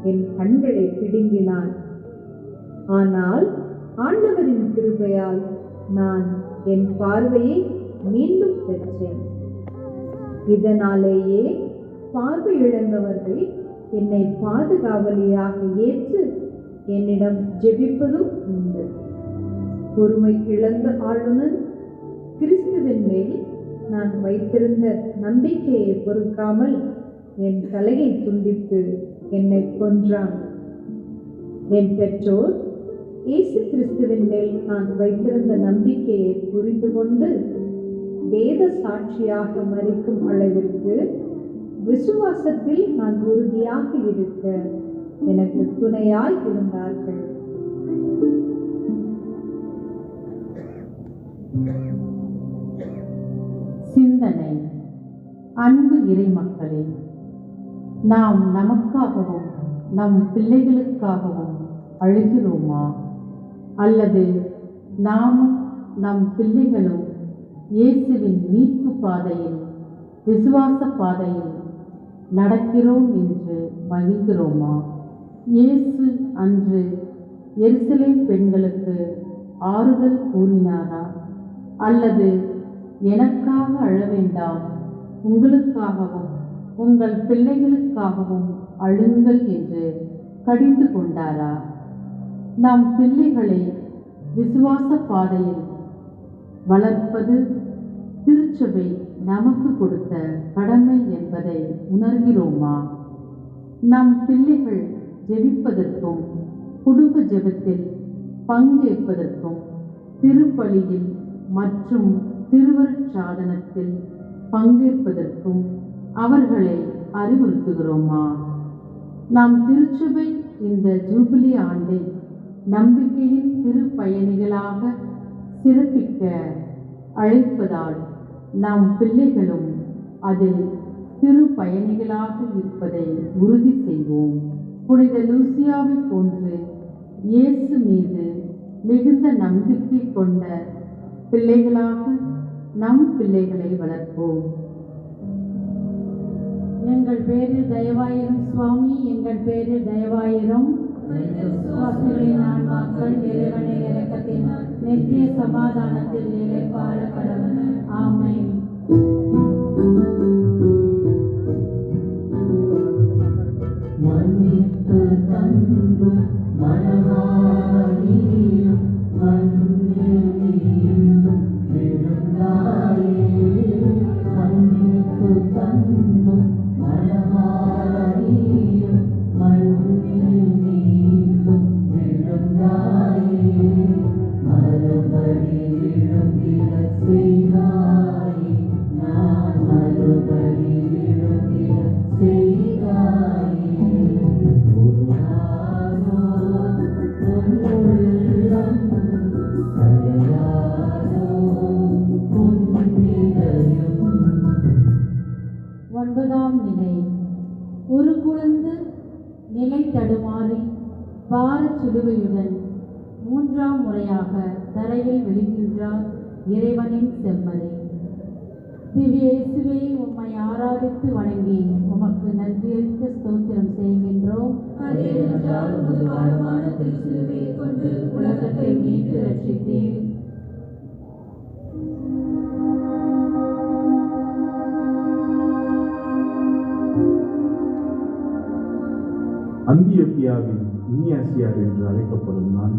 என் கண்களை பிடுங்கினான். ஆனால் ஆண்டவரின் கிருபையால் நான் என் பார்வையை மீண்டும் பெற்றேன். இதனாலேயே பார்வை இழந்தவர்கள் என்னை பாதுகாவலியாக ஏற்று என்னிடம் ஜெபிப்பதும் உண்டு. பொறுமை இழந்த ஆளுநர் கிறிஸ்துவின் மேல் நான் வைத்திருந்த நம்பிக்கையை பொறுக்காமல் என் தலையை துண்டித்து என்னை கொன்றான். என் பெற்றோர் இயேசு கிறிஸ்துவின் மேல் நான் வைத்திருந்த நம்பிக்கையை புரிந்து கொண்டு வேத சாட்சியாக மரிக்கும் அளவிற்கு விசுவாசத்தில் நான் உறுதியாக இருக்க எனக்கு துணையாய் இருந்தார்கள். சிந்தனை. அன்பு இறை மக்களே, நாம் நமக்காகவும் நம் பிள்ளைகளுக்காகவும் அழுகிறோமா? அல்லது நாமும் நம் பிள்ளைகளும் இயேசுவின் மீட்பு பாதையில் விசுவாச பாதையில் நடக்கிறோம் என்று மகிழ்கிறோமா? இயேசு அன்று எருசலேம் பெண்களுக்கு ஆறுதல் கூறினாரா? அல்லது எனக்காக அழ வேண்டாம், உங்களுக்காகவும் உங்கள் பிள்ளைகளுக்காகவும் அழுங்கள் என்று கடிந்து கொண்டாரா? நம் பிள்ளைகளை விசுவாச பாதையில் வளர்ப்பது திருச்சபை நமக்கு கொடுத்த கடமை என்பதை உணர்கிறோமா? நம் பிள்ளைகள் ஜெபிப்பதற்கும் குடும்ப ஜெபத்தில் பங்கேற்பதற்கும் திருப்பலியில் மற்றும் திருவருட்சாதனத்தில் பங்கேற்பதற்கும் அவர்களை அறிவுறுத்துகிறோமா? நாம் திருச்சபை இந்த ஜூபிலி ஆண்டை நம்பிக்கையின் திருப்பயணிகளாக சிறப்பிக்க அழைப்பதால் நம் பிள்ளைகளும் அதில் திருப்பயணிகளாக இருப்பதை உறுதி செய்வோம். புனித லூசியாவை போன்று இயேசு மீது மிகுந்த நம்பிக்கை கொண்ட பிள்ளைகளாக நம் பிள்ளைகளை வளர்ப்போம். எங்கள் பேரில் தயவாயிரும் சுவாமி, எங்கள் பேரில் தயவாயிரும். விசுவாசிகளின் ஆன்மாக்கள் இறைவனின் இரக்கத்தினால் நித்திய சமாதானத்தில் இளைப்பாற கடவுள். ஆமென். மன்னிப்பு தந்தும் மனமானியும் மண்ணில் நீண்டும் விழுந்தாயே. மன்னிப்பு தந்தும் மனமானியும் மண்ணில் நீண்டும் விழுந்தாயே. மறுபடி விழுந்திட செய்தாயே. நான் மறுபடி விழுந்திட செய்தாயே. ஒரு நாளோ உன் உள்ளம் கரையாதோ உன் இதயம். 9ஆம் நிலை. ஒரு குழந்தை நிலை தடுமாறி பாரச் சிலுவையுடன் 3ஆம் முறையாக தரையில் விழுகின்றார் இறைவனின் செம்மறி. திவ்ய இயேசுவே, உம்மை ஆராதித்து வணங்கி உமக்கு நன்றியறிந்த ஸ்தோத்திரம் செய்கின்றோம். அதேனென்றால் உமது பாரமான திருச்சிலுவையை கொண்டு உலகத்தை மீட்டு ரட்சித்தீர். அந்தியோக்கியாவின் இஞ்ஞாசியார் என்று அழைக்கப்படும் நான்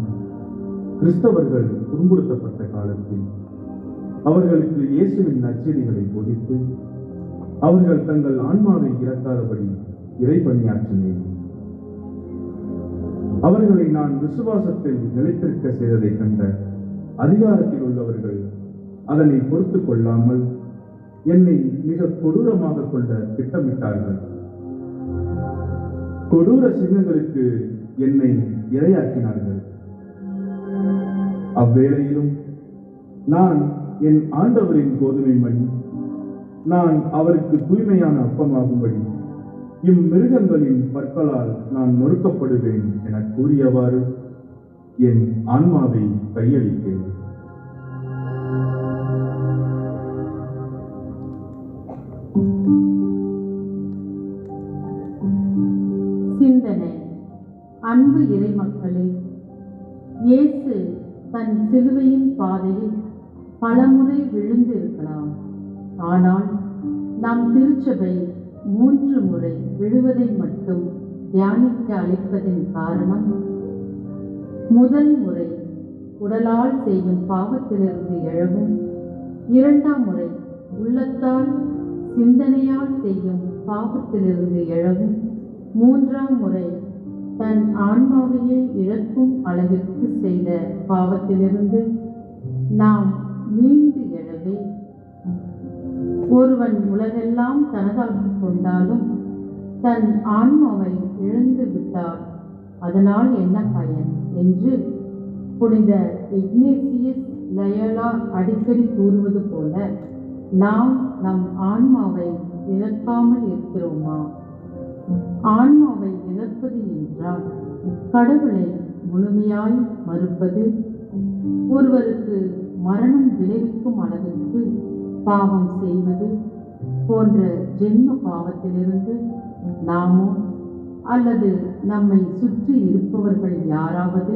கிறிஸ்தவர்கள் துன்புறுத்தப்பட்ட காலத்தில் அவர்களுக்கு இயேசுவின் நற்செய்திகளை போதித்து அவர்கள் தங்கள் ஆன்மாவை இறக்காதபடி இறைபணியாற்றினேன். அவர்களை நான் விசுவாசத்தில் நிலைத்திருக்க செய்ததை கண்ட அதிகாரத்தில் உள்ளவர்கள் அதனை பொறுத்து கொள்ளாமல் என்னை மிக கொடூரமாக கொள்ள திட்டமிட்டார்கள். கொடூர சிங்கங்களுக்கு என்னை இரையாக்கினார்கள். அவ்வேளையிலும் நான் என் ஆண்டவரின் கோதுமை மணி, நான் அவருக்கு தூய்மையான அப்பமாகும்படி இம்மிருகங்களின் பற்களால் நான் நொறுக்கப்படுவேன் என கூறியவாறு என் ஆன்மாவை கையளித்தேன். சிந்தனை. அன்பு இறை மக்களே, இயேசு தன் சிலுவையின் பாதையில் பலமுறை விழுந்து இருக்கலாம். ஆனால் நம் திருச்சபை 3 முறை விழுவதை மட்டும் தியானிக்க அழைப்பதின் காரணம், முதல் முறை உடலால் செய்யும் பாவத்திலிருந்து எழவும், 2ஆம் முறை உள்ளத்தால் சிந்தனையால் செய்யும் பாவத்திலிருந்து எழவும், 3ஆம் முறை தன் ஆன்மாவையே இழக்கும் அளவிற்கு செய்த பாவத்திலிருந்து நாம் மீண்டு எழவே. ஒருவன் உலகெல்லாம் தனதாக்கிக் கொண்டாலும் தன் ஆன்மாவை இழந்து விட்டார், அதனால் என்ன பயன் என்று புனித இக்னேசியஸ் லயோலா அடிக்கடி கூறுவது போல, நாம் நம் ஆன்மாவை இழக்காமல் இருக்கிறோமா? ஆன்மாவை இழப்பது என்றால் கடவுளை முழுமையாய் மறுப்பது, ஒருவருக்கு மரணம் விளைவிக்கும் அளவிற்கு பாவம் செய்வது போன்ற ஜென்ம பாவத்திலிருந்து நாமோ அல்லது நம்மை சுற்றி இருப்பவர்கள் யாராவது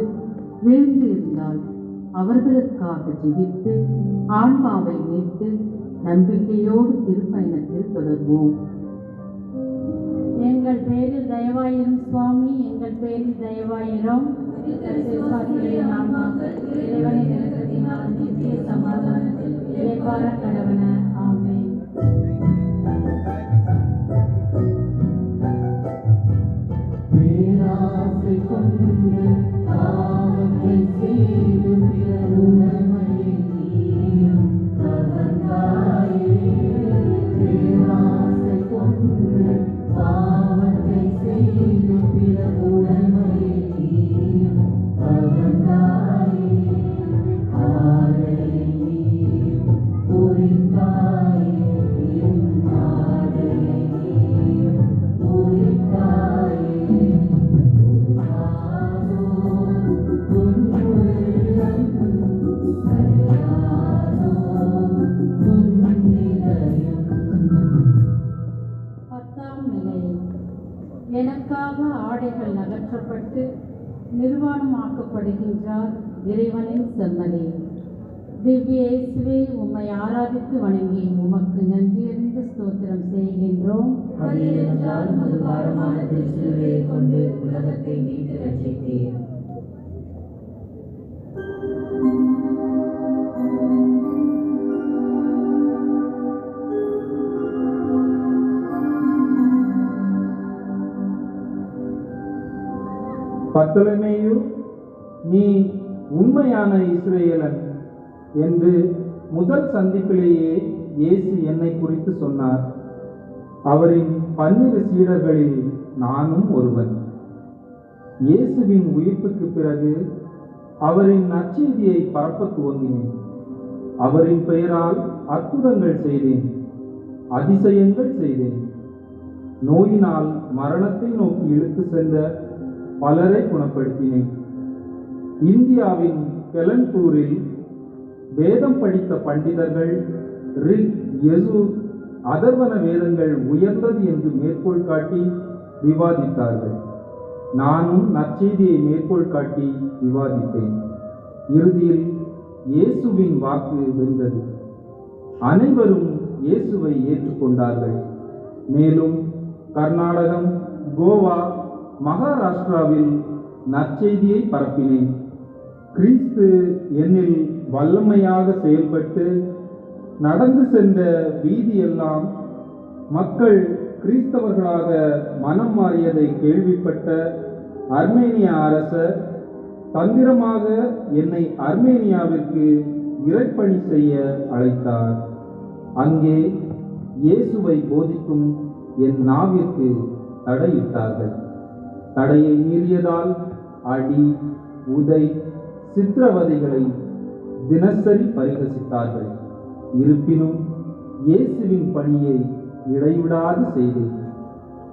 வீழ்ந்து இருந்தால் அவர்களுக்காக ஜெபித்து ஆன்மாவை மீட்டு நம்பிக்கையோடு திருப்பயணத்தில் தொடர்வோம். எங்கள் பேரில் தயவாயிரும் சுவாமி, எங்கள் பேரில் தயவாயிரும். இறைவனின் இரக்கத்தினால் நித்திய சமாதானத்தில் இளைப்பாற கடவன. ஆமென். பேராசை கொண்டு பாவத்தை செய்து பிறருடைமையை நீயும் கவர்ந்தாயே. பேராசை கொண்டு பாவத்தை செய்து பிறருடைமையை நீயும் கவர்ந்தாயே. ஆடை நீயும் புரிந்தாயே, என் ஆடையை நீயும் புரிந்தாயே. எனக்காக ஆடைகள் அகற்றப்பட்டு நிர்வாணமாக்கப்படுகின்றார் இறைவனின் செம்மறி. திவ்ய இயேசுவே, உம்மை ஆராதித்து வணங்கி உமக்கு நன்றியறிந்த ஸ்தோத்திரம் செய்கின்றோம். அது என்றால் உமது பாரமான திருச்சிலுவையை கொண்டு உலகத்தை மீட்டு ரட்சித்தீர். பத்தலமேயு, நீ உண்மையான இஸ்ரவேலன் என்று முதல் சந்திப்பிலேயே இயேசு என்னை குறித்து சொன்னார். அவரின் 12 சீடர்களில் நானும் ஒருவன். இயேசுவின் உயிர்ப்புக்கு பிறகு அவரின் நற்செய்தியை பரப்ப துவங்கினேன். அவரின் பெயரால் அற்புதங்கள் செய்தேன், அதிசயங்கள் செய்தேன். நோயினால் மரணத்தை நோக்கி இழுத்து சென்ற பலரை குணப்படுத்தினேன். இந்தியாவின் கெலன்பூரில் வேதம் படித்த பண்டிதர்கள் ரிக், யஜூர், அதர்வன வேதங்கள் உயர்ந்தது என்று மேற்கோள் காட்டி விவாதித்தார்கள். நானும் நற்செய்தியை மேற்கோள் காட்டி விவாதித்தேன். இறுதியில் இயேசுவின் வாக்கு வென்றது. அனைவரும் இயேசுவை ஏற்றுக்கொண்டார்கள். மேலும் கர்நாடகம், கோவா, மகாராஷ்டிராவில் நற்செய்தியை பரப்பினேன். கிறிஸ்து என்னில் வல்லமையாக செயல்பட்டு நடந்து சென்ற வீதியெல்லாம் மக்கள் கிறிஸ்தவர்களாக மனம் மாறியதை கேள்விப்பட்ட அர்மேனிய அரசர் தந்திரமாக என்னை அர்மேனியாவிற்கு இறைப்பணி செய்ய அழைத்தார். அங்கே இயேசுவை போதிக்கும் என் நாவிற்கு தடையிட்டார்கள். தடையை மீறியதால் அடி, உதை, சித்திரவதைகளை தினசரி பரிகசித்தார்கள். இருப்பினும் இயேசுவின் பணியை இடைவிடாது செய்தேன்.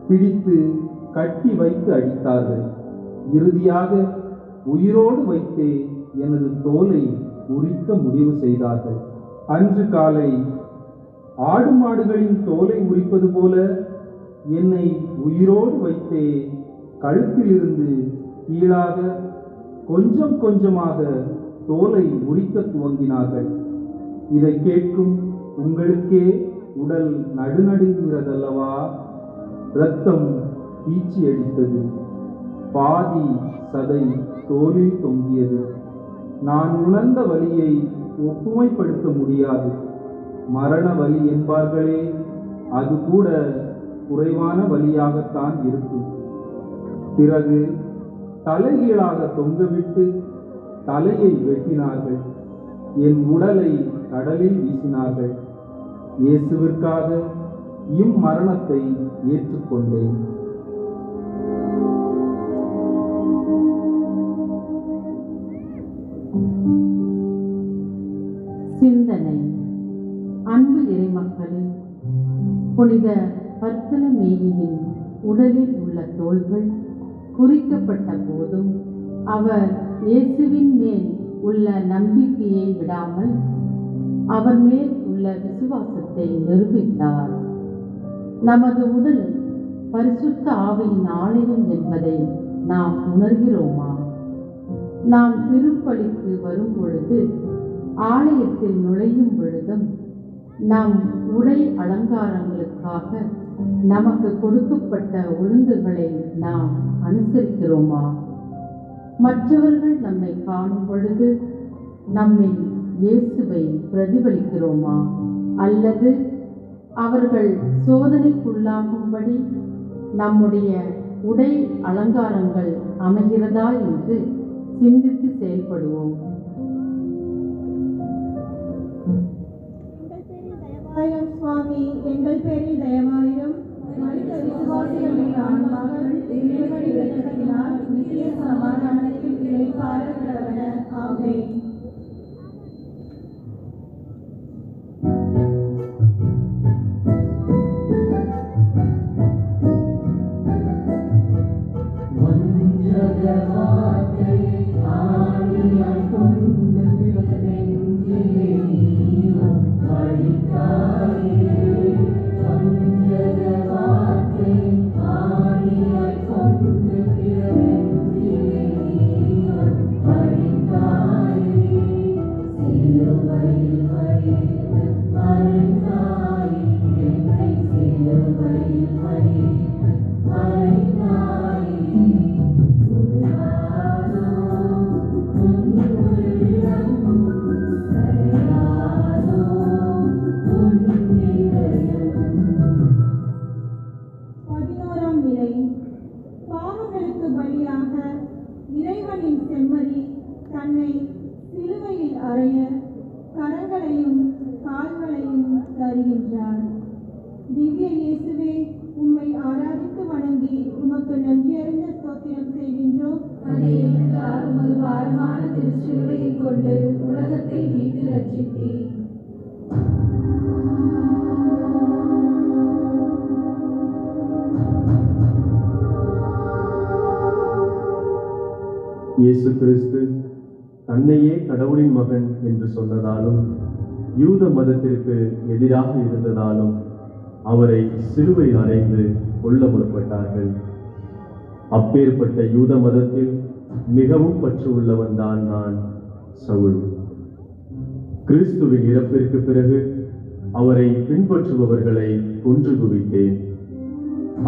பிடித்து கட்டி வைத்து அடித்தார்கள். இறுதியாக உயிரோடு வைத்தே எனது தோலை உரிக்க முடிவு செய்தார்கள். அன்று காலை ஆடு மாடுகளின் தோலை உரிப்பது போல என்னை உயிரோடு வைத்தே கழுத்திலிருந்து கீழாக கொஞ்சம் கொஞ்சமாக தோலை உரிக்க துவங்கினார்கள். இதை கேட்கும் உங்களுக்கே உடல் நடுநடுங்கிறதல்லவா? இரத்தம் பீச்சி அடித்தது. பாதி சதை தோலில் தொங்கியது. நான் உணர்ந்த வலியை ஒப்புமைப்படுத்த முடியாது. மரண வலி என்பார்களே, அது கூட குறைவான வலியாகத்தான் இருக்கும். பிறகு தலைகீழாக தொங்கவிட்டு தலையை வெட்டினார்கள். என் உடலை கடலில் வீசினார்கள். இயேசுவிற்காக இம்மரணத்தை ஏற்றுக்கொண்டேன். சிந்தனை. அன்பு இறைமக்களே, புனித பர்த்தலமேயுவின் உடலில் உள்ள தோள்கள் குறிக்கப்பட்ட போதும் அவர் இயேசுவின் மேல் உள்ள நம்பிக்கையை விடாமல் அவர் மேல் உள்ள விசுவாசத்தை நிரூபித்தார். நமது உடல் பரிசுத்த ஆவியின் ஆலயம் என்பதை நாம் உணர்கிறோமா? நாம் திருப்பலிக்கு வரும் பொழுது, ஆலயத்தில் நுழையும் பொழுதும் நம் உடை அலங்காரங்களுக்காக நமக்கு கொடுக்கப்பட்ட ஒழுங்குகளை நாம் அனுசரிக்கிறோமா? மற்றவர்கள் நம்மை காணும் பொழுது நம்மில் இயேசுவை பிரதிபலிக்கிறோமா? அல்லது அவர்கள் சோதனைக்குள்ளாகும்படி நம்முடைய உடை அலங்காரங்கள் அமைகிறதா என்று சிந்தித்து செயல்படுவோம். சுவாமி, எங்கள் பேரில் தயவாயிரும். மனித விசுவாசிகளின் ஆன்மாக்கள் இறைவனை வெற்றினார் நித்திய சமாதானத்தில் இளைப்பாற கடவன. ஆமென். சிலுவையில் வைத்து மறைந்தாய் என்னை இறைவனின் செம்மறி தன்னை சிலுவையில் அறைய கரங்களையும் கால்களையும் தருகின்றார். திவ்ய இயேசுவே, உம்மை ஆராதித்து வணங்கி உமக்கு நன்றியறிந்த ஸ்தோத்திரம் செய்கின்றோம். உமது பாரமான திருச்சிலுவையை கொண்டு உலகத்தை மீட்டு ரட்சித்தீர். இயேசு கிறிஸ்து தன்னையே கடவுளின் மகன் என்று சொன்னதாலும் யூத மதத்திற்கு எதிராக இருந்ததாலும் அவரை சிலுவையில் அறைந்து கொல்ல முற்பட்டார்கள். அப்பேற்பட்ட யூத மதத்தில் மிகவும் பற்று உள்ளவன் தான் நான், சவுல். கிறிஸ்துவின் இறப்பிற்கு பிறகு அவரை பின்பற்றுபவர்களை கொன்று குவித்தேன்.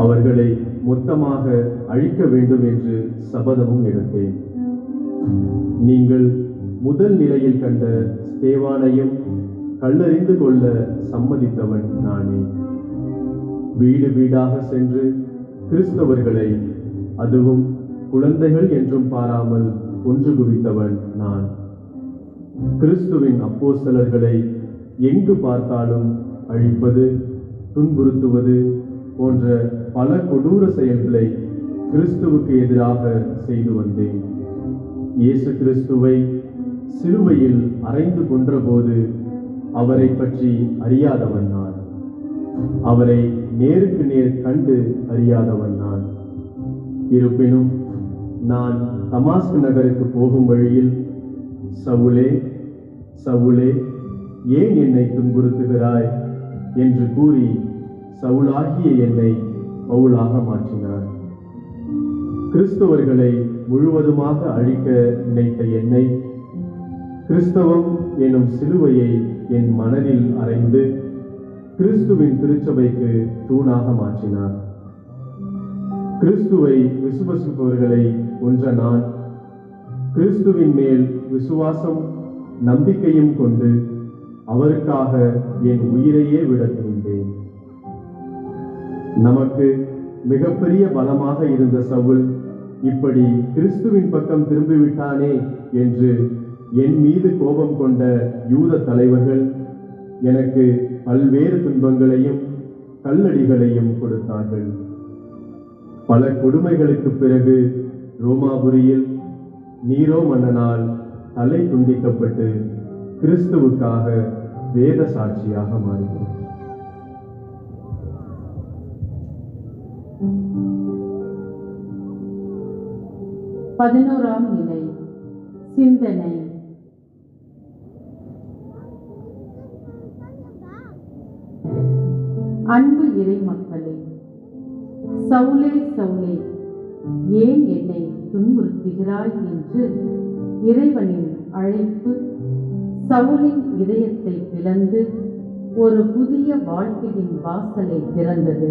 அவர்களை மொத்தமாக அழிக்க வேண்டும் என்று சபதமும் எடுத்தேன். நீங்கள் முதல் நிலையில் கண்ட ஸ்தேவானையும் கல்லறிந்து கொள்ள சம்மதித்தவன் நானே. வீடு வீடாக சென்று கிறிஸ்தவர்களை, அதுவும் குழந்தைகள் என்றும் பாராமல் கொன்று குவித்தவன் நான். கிறிஸ்துவின் அப்போஸ்தலர்களை எங்கு பார்த்தாலும் அழிப்பது, துன்புறுத்துவது போன்ற பல கொடூர செயல்களை கிறிஸ்துவுக்கு எதிராக செய்து வந்தேன். இயேசு கிறிஸ்துவை சிலுவையில் அறைந்து கொன்றபோது அவரை பற்றி அறியாதவன் நான். அவரை நேருக்கு நேர் கண்டு அறியாதவன் நான். இருப்பினும் நான் தமாஸ்கு நகருக்கு போகும் வழியில், சவுலே சவுலே, ஏன் என்னை துன்புறுத்துகிறாய் என்று கூறி சவுலாகிய என்னை பவுலாக மாற்றினார். கிறிஸ்தவர்களை முழுவதுமாக அழிக்க நினைத்த என்னை கிறிஸ்தவம் எனும் சிலுவையை என் மனதில் அறைந்து கிறிஸ்துவின் திருச்சபைக்கு தூணாக மாற்றினார். கிறிஸ்துவை விசுவாசிப்பவர்களை கொன்ற நான் கிறிஸ்துவின் மேல் விசுவாசம் நம்பிக்கையும் கொண்டு அவருக்காக என் உயிரையே விட துணிந்தேன். நமக்கு மிகப்பெரிய பலமாக இருந்த சவுல் இப்படி கிறிஸ்துவின் பக்கம் திரும்பிவிட்டானே என்று என் மீது கோபம் கொண்ட யூத தலைவர்கள் எனக்கு பல்வேறு துன்பங்களையும் கல்லடிகளையும் கொடுத்தார்கள். பல கொடுமைகளுக்கு பிறகு ரோமாபுரியில் நீரோ மன்னனால் தலை துண்டிக்கப்பட்டு கிறிஸ்துவுக்காக வேத சாட்சியாக மாறினோம். பதினோராம் நிலை சிந்தனை. அன்பு இறை மக்களே, சவுலே சவுலே, ஏன் என்னை துன்புறுத்துகிறாய் என்று இறைவனின் அழைப்பு சவுலின் இதயத்தை பிளந்து ஒரு புதிய வாழ்க்கையின் வாசலை திறந்தது.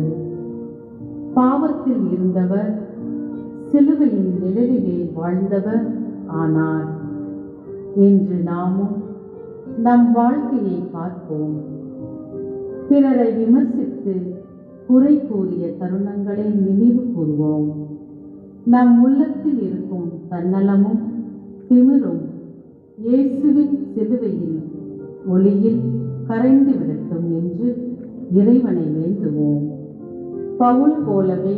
பாவத்தில் இருந்தவர் சிலுவையின் நிழலிலே வாழ்ந்தவர் ஆனார். என்று நாமும் நம் வாழ்க்கையை பார்ப்போம். பிறரை விமர்சித்து குறை கூறிய தருணங்களை நினைவு கூறுவோம். நம் உள்ளத்தில் இருக்கும் தன்னலமும் திமிரும் இயேசுவின் சிலுவையின் ஒளியில் கரைந்து விடட்டும் என்று இறைவனை வேண்டுவோம். பவுல் போலவே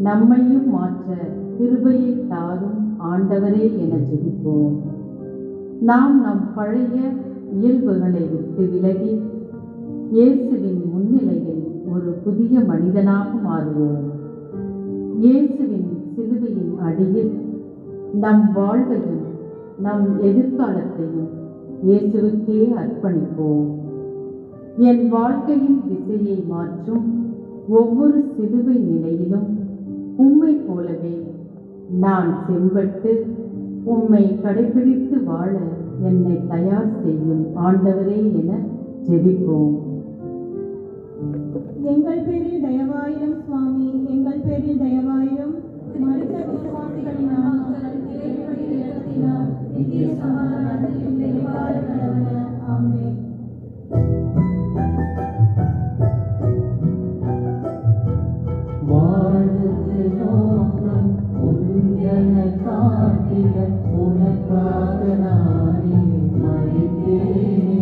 நம்மையும் மாற்ற கிருபையை தாரும் ஆண்டவரே என ஜெபிப்போம். நாம் நம் பழைய இயல்புகளை விட்டு விலகி இயேசுவின் முன்னிலையில் ஒரு புதிய மனிதனாக மாறுவோம். இயேசுவின் சிலுவையின் அடியில் நம் வாழ்வையும் நம் எதிர்காலத்தையும் இயேசுவுக்கே அர்ப்பணிப்போம். என் வாழ்க்கையின் திசையை மாற்றும் ஒவ்வொரு சிலுவை நிலையிலும் உம்மை போலவே நான் செம்பட்டு உம்மை கடைபிடித்து வாழ என்னை தயார் செய்யும் ஆண்டவரே என ஜெபிப்போம். எங்கள் பேரில் தயவாயிரம் சுவாமி, எங்கள் பேரில் தயவாயிரம். மரித்த விசுவாசிகளின் ஆன்மாக்கள் இறைவனின் இரக்கத்தினால் நித்திய சமாதானத்தில் நிறைவார கடவுள. ஆமென். வாழ்வுக்கு நோக்கம் உந்தன காட்டி வாழ்ந்திட உனக்காக நானே மறித்தேனே.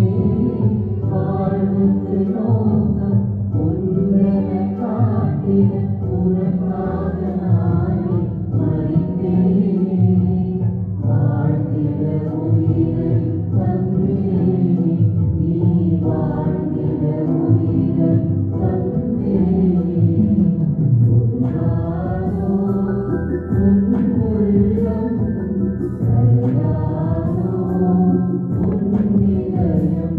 வாழ்வுக்கு நோக்கம் உன்னை காட்டிட உனக்காக நானே மறித்தேனே. வாழ்ந்திட உயிரை தந்தேனே. நீ வாழ்ந்திட உயிரை தந்தேனே. ஒரு நாளோ உன் உள்ளம் சரியானோ உன் இதயம்.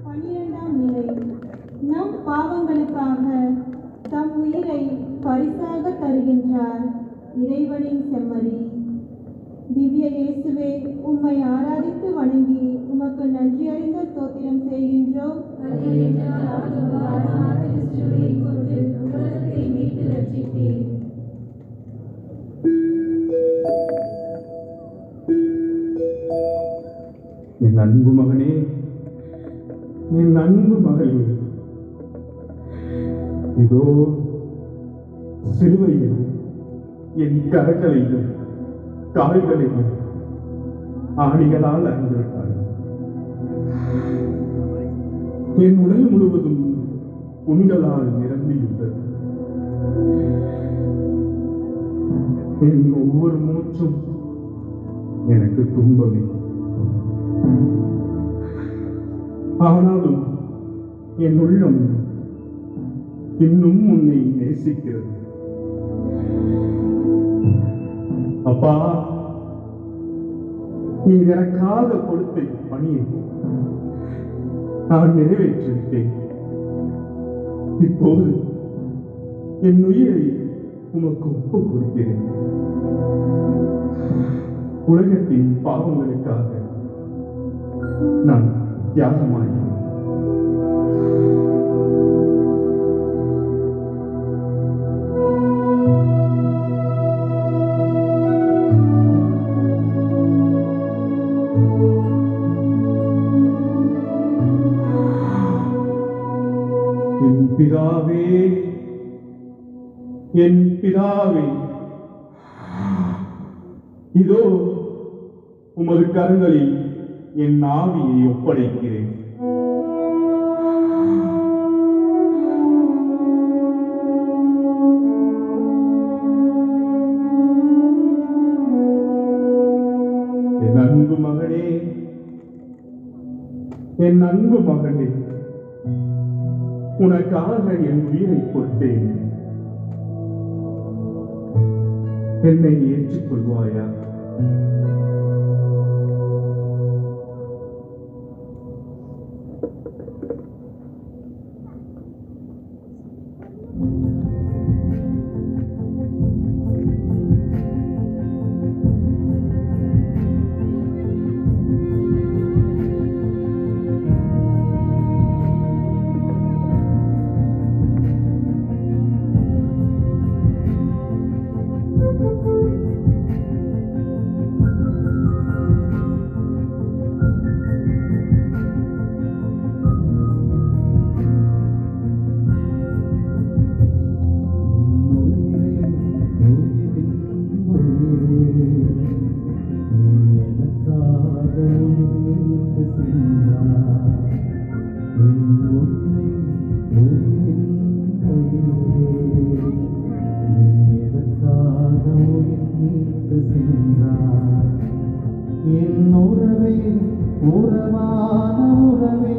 12ஆம் நிலை. நம் பாவங்களுக்காக தம் உயிரை பரிசாக தருகின்றார் இறைவனின் செம்மறி. திவ்ய இயேசுவே, உம்மை ஆராதித்து வணங்கி உமக்கு நன்றி அறிந்த ஸ்தோத்திரம் செய்கின்றோம். கொண்டு உலகத்தை மீட்டு ரட்சித்தீர். என் அன்பு மகனே, என் அன்பு மகளே, இதோ சிலுவையில் என் கரங்களையும் கால்களையும் ஆணிகளால் அறிந்திருக்கிறார். என் உடல் முழுவதும் புண்களால் நிரம்பியுள்ளது. என் ஒவ்வொரு மூச்சும் எனக்கு துன்பமே. ஆனாலும் என் உள்ளம் இன்னும் உன்னை நேசிக்கிறது. அப்பா, நீ எனக்காக கொடுத்த பணியை நான் நிறைவேற்றிவிட்டேன். இப்போது என் உயிரை உமக்கு ஒப்புக் கொடுக்கிறேன். உலகத்தின் பாவங்களுக்காக நான் தியாகமாகிறேன். என் பிதாவே, என் பிதாவே, இதோ உமது கரங்களில் என் ஆவியை ஒப்படைக்கிறேன். என் அன்பு மகனே, என் அன்பு மகனே, உனக்காக என் உயிரை கொடுத்தேன். என்னை ஏற்றுக்கொள்வாயா? என் உறவே, உறவான உறவே,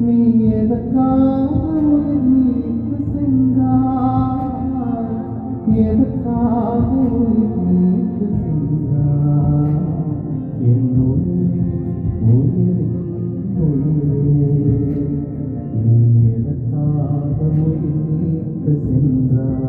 நீ எதற்காக உயிர் நீத்து சென்றாய்? எதற்காக உயிர் நீத்து சென்றாய்? என் உயிரே, உயிரின் உயிரே, நீ எதற்காக உயிர் நீத்து சென்றாய்?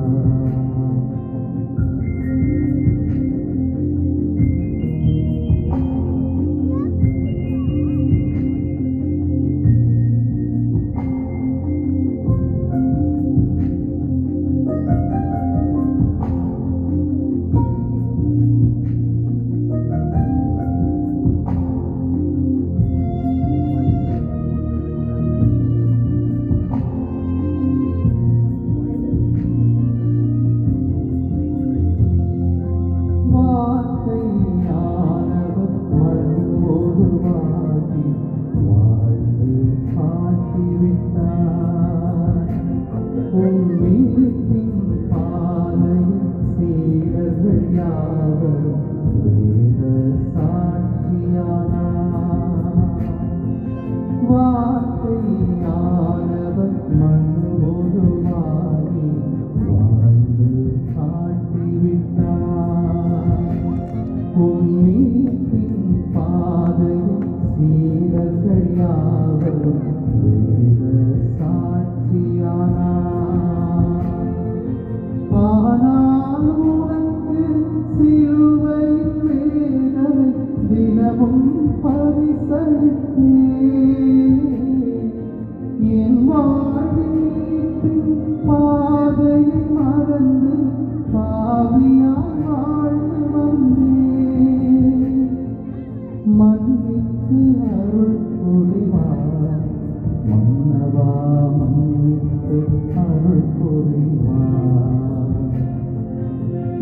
யாவரும் வேத சாட்சியானார். ஆனால் உனக்கு சிலுவையில் வேதனை தினமும் பரிசளித்தேன். என் வாழ்வின் பாதையை மறந்து பாவியாய் வாழ்ந்து வந்தேன். மன்னித்து அருள் புரிவார் மன்னவா, மன்னித்து அருள் புரிவார்.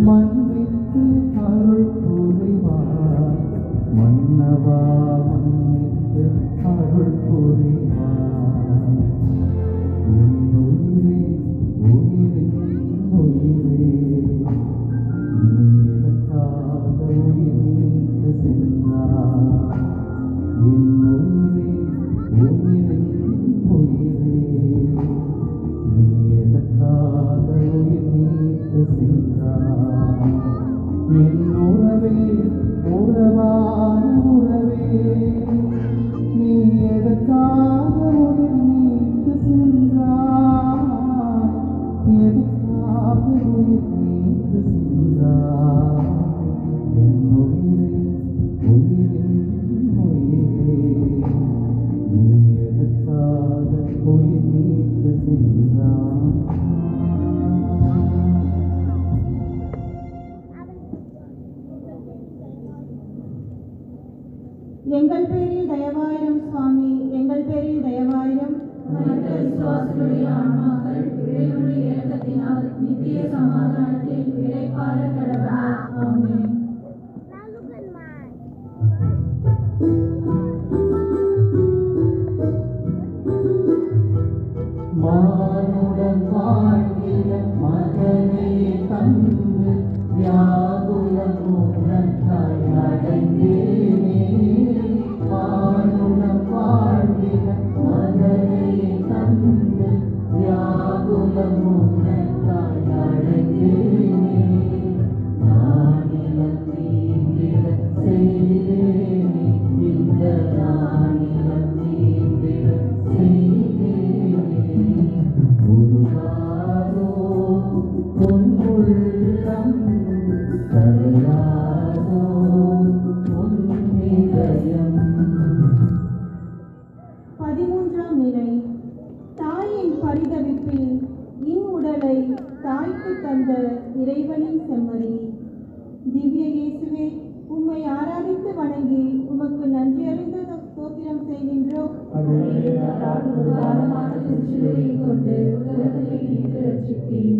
மன்னித்து அருள் புரிவார் மன்னவா, மன்னித்து அருள் புரிவார். என் உயிரே, உயிரின் உயிரே, நீ எனக்காக உயிர் நீத்து சென்றாய். என் உயிரே, உயிரின் உயிரே, நீ எனக்காக உயிர் நீத்து சென்றாய். என் உறவே, உறவான உறவே, நீ எதற்காக உயிர் நீத்து சென்றாய். எதற்காக உயிர் நீத்து சென்றாய். என் உயிரே, உயிரின் உயிரே, நீ எதற்காக உயிர் நீத்து சென்றாய். எங்கள் பேரில் தயவாயிரம் சுவாமி, எங்கள் பேரில் தயவாயிரம். மரித்த விசுவாசிகளுடைய ஆன்மாக்கள் இறைவனுடைய இரக்கத்தினால் நித்திய சமாதானத்தில் இளைப்பாற கடவுள். ஆமென். மானுடன் வாழ்கிற மகனை தந்து வியாகுலம் உனக்காய் அடைந்தேனே. மானுடன் வாழ்கிற மகனை தந்து வியாகுலம் உனக்காய் அடைந்தேனே. நானிலம் நீங்கிட செய்தேனே, இந்த நானிலம் நீங்கிட செய்தேனே. உருகாதோ உன் உள்ளம், கரையாதோ உன் இதயம். 13ஆம் நிலை. தாயின் பரிதவிப்பில் உடலை தாய்க்கு தந்த இறைவனின் செம்மறி. திவ்ய இயேசுவே, உம்மை ஆராதித்து வணங்கி உமக்கு நன்றி அறிந்த ஸ்தோத்திரம் செய்கின்றோம். உதாரணமான திருச்சிலுவையை கொண்டு உலகத்தை மீட்டு ரட்சித்தீர்.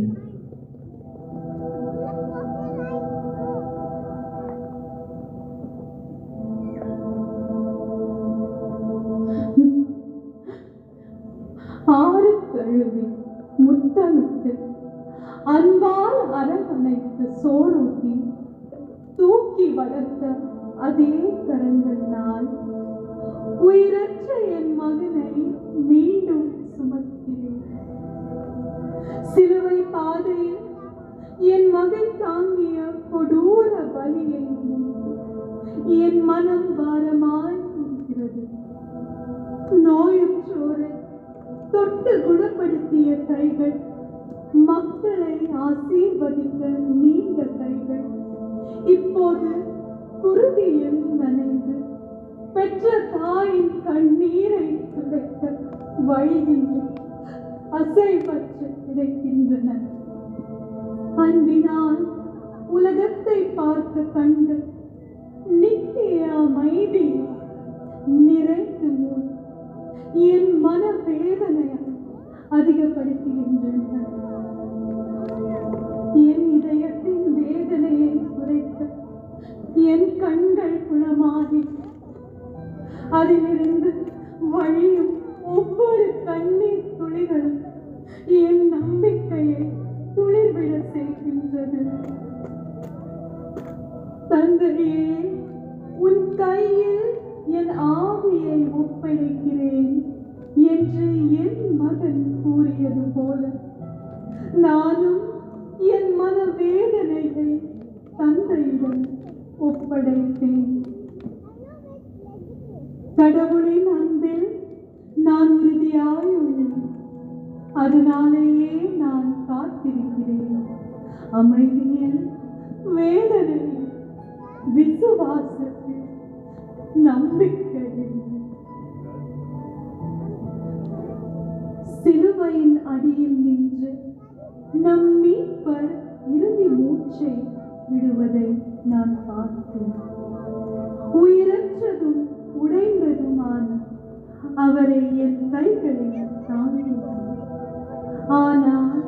ஆறு கழுவி முத்தமிட்டு அன்பால் அரவணைத்து சோறூட்டி தூக்கி வளர்த்த அதே கரங்களால் உயிரற்ற என் மகனை மீண்டும் சுமக்கிறேன். சிலுவை பாதையில் என் மகன் தாங்கிய கொடூர வலியை என் மனம் பாரமாய் இருக்கிறது. நோயுற்றோரை தொட்டு குணப்படுத்திய கைகள், மக்களை ஆசீர்வதித்த நீண்ட கைகள் இப்போது குருதியில் நனைந்து பெற்ற தாயின் கண்ணீரை துடைக்க வழிகின்றன, அசைவற்று கிடைக்கின்றன. அன்பினால் உலகத்தை பார்த்த கண்கள் நித்திய அமைதி நிறைந்து என் மன வேதனையை அதிகப்படுத்துகின்றன. என் இதயத்தின் வேதனையை குறைக்க என் கண்கள் குணமாகி அதிலிருந்து வழியும் ஒவ்வொரு கண்ணீர் துளிகளும் என் நம்பிக்கையை துளிர்விட செய்கின்றது. தந்தையே, உன் கையில் என் ஆவியை ஒப்படைக்கிறேன் என்று என் மகன் கூறியது போல நானும் என் மன வேதனையை தந்தையிடம் ஒப்படைத்தேன். கடவுளின் அன்பில் நான் உறுதியாய் உள்ளேன். அதனாலேயே நான் காத்திருக்கிறேன். அமைதியில், வேதனையில், விசுவாசத்தில், நம்பிக்கையில். சிலுவையின் அடியில் நின்று நம் மீட்பர் இறுதி மூச்சை விடுவதை நான் பார்த்தேன். உயிரற்றதும் உடைந்ததுமான அவரை என் கைகளில் தாங்கினேன். ஆனால்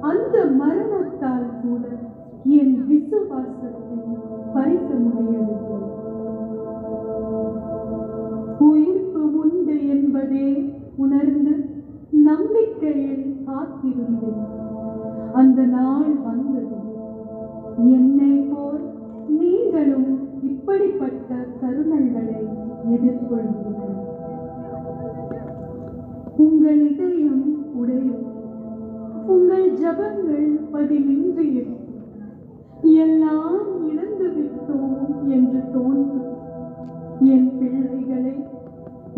அந்த மரணத்தால் கூட என் விசுவாசத்தை பறிக்க முடியவில்லை. உயிர்ப்பு உண்டு என்பதே உணர்ந்து நம்பிக்கையில் காத்திருந்தேன். அந்த நாள் வந்தது. என்னை போல் நீங்களும் இப்படிப்பட்ட தருணங்களை எதிர்கொள்வீர்கள். உங்கள் இதயம் உடையும், உங்கள் ஜபங்கள் பதிலின்றி இருக்கும். எல்லாம் இழந்து விட்டோம் என்று தோன்றும். என் பிள்ளைகளை,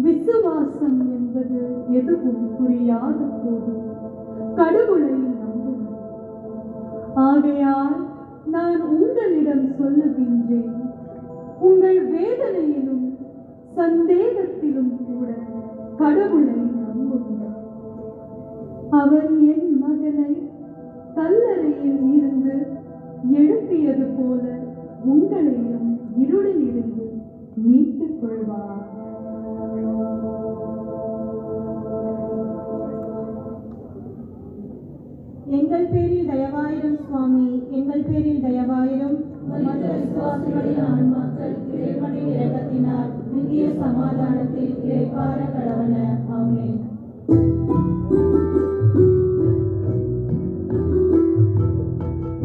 விசுவாசம் என்பது எதுவும் புரியாத போது கடவுளை நம்பும். ஆகையால் நான் உங்களிடம் சொல்லுகின்றேன், உங்கள் வேதனையிலும் சந்தேகத்திலும் கூட கடவுளை நம்புங்கள். அவர் என் மகனை கல்லறையில் இருந்து எழுப்பியது போல உங்களையும் இருளில் இருந்து மீட்டுக் கொள்வார். எங்கள் பேரில் தயவாயிரும் சுவாமி, எங்கள் பேரில் தயவாயிரும். மற்ற விசுவாசிகளின் ஆன்மாக்கள் இறைவனின் இரக்கத்தினால் நித்திய சமாதானத்தில் இளைப்பாற கடவன. ஆமென்.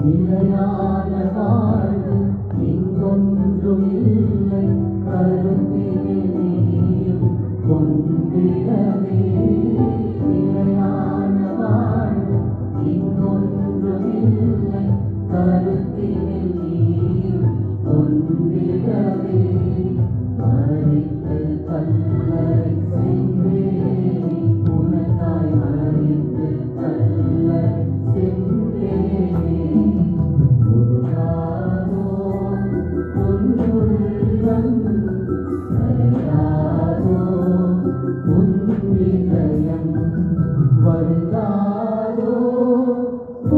நிலையான வாழ்வு இங்கொன்றும் இல்லை, கருத்தினில் நீயும் கொண்டிடவே. நிலையான வாழ்வு இங்கொன்றும் இல்லை, கருத்தினில் நீயும் கொண்டிடவே. மறித்து கல்லறை சென்றேனே, உனக்காய் மறித்து கல்லறை சென்றேனே. உருகாதோ உன்னுள்ளம், கரையாதோ உன் இதயம், வருந்தாதோ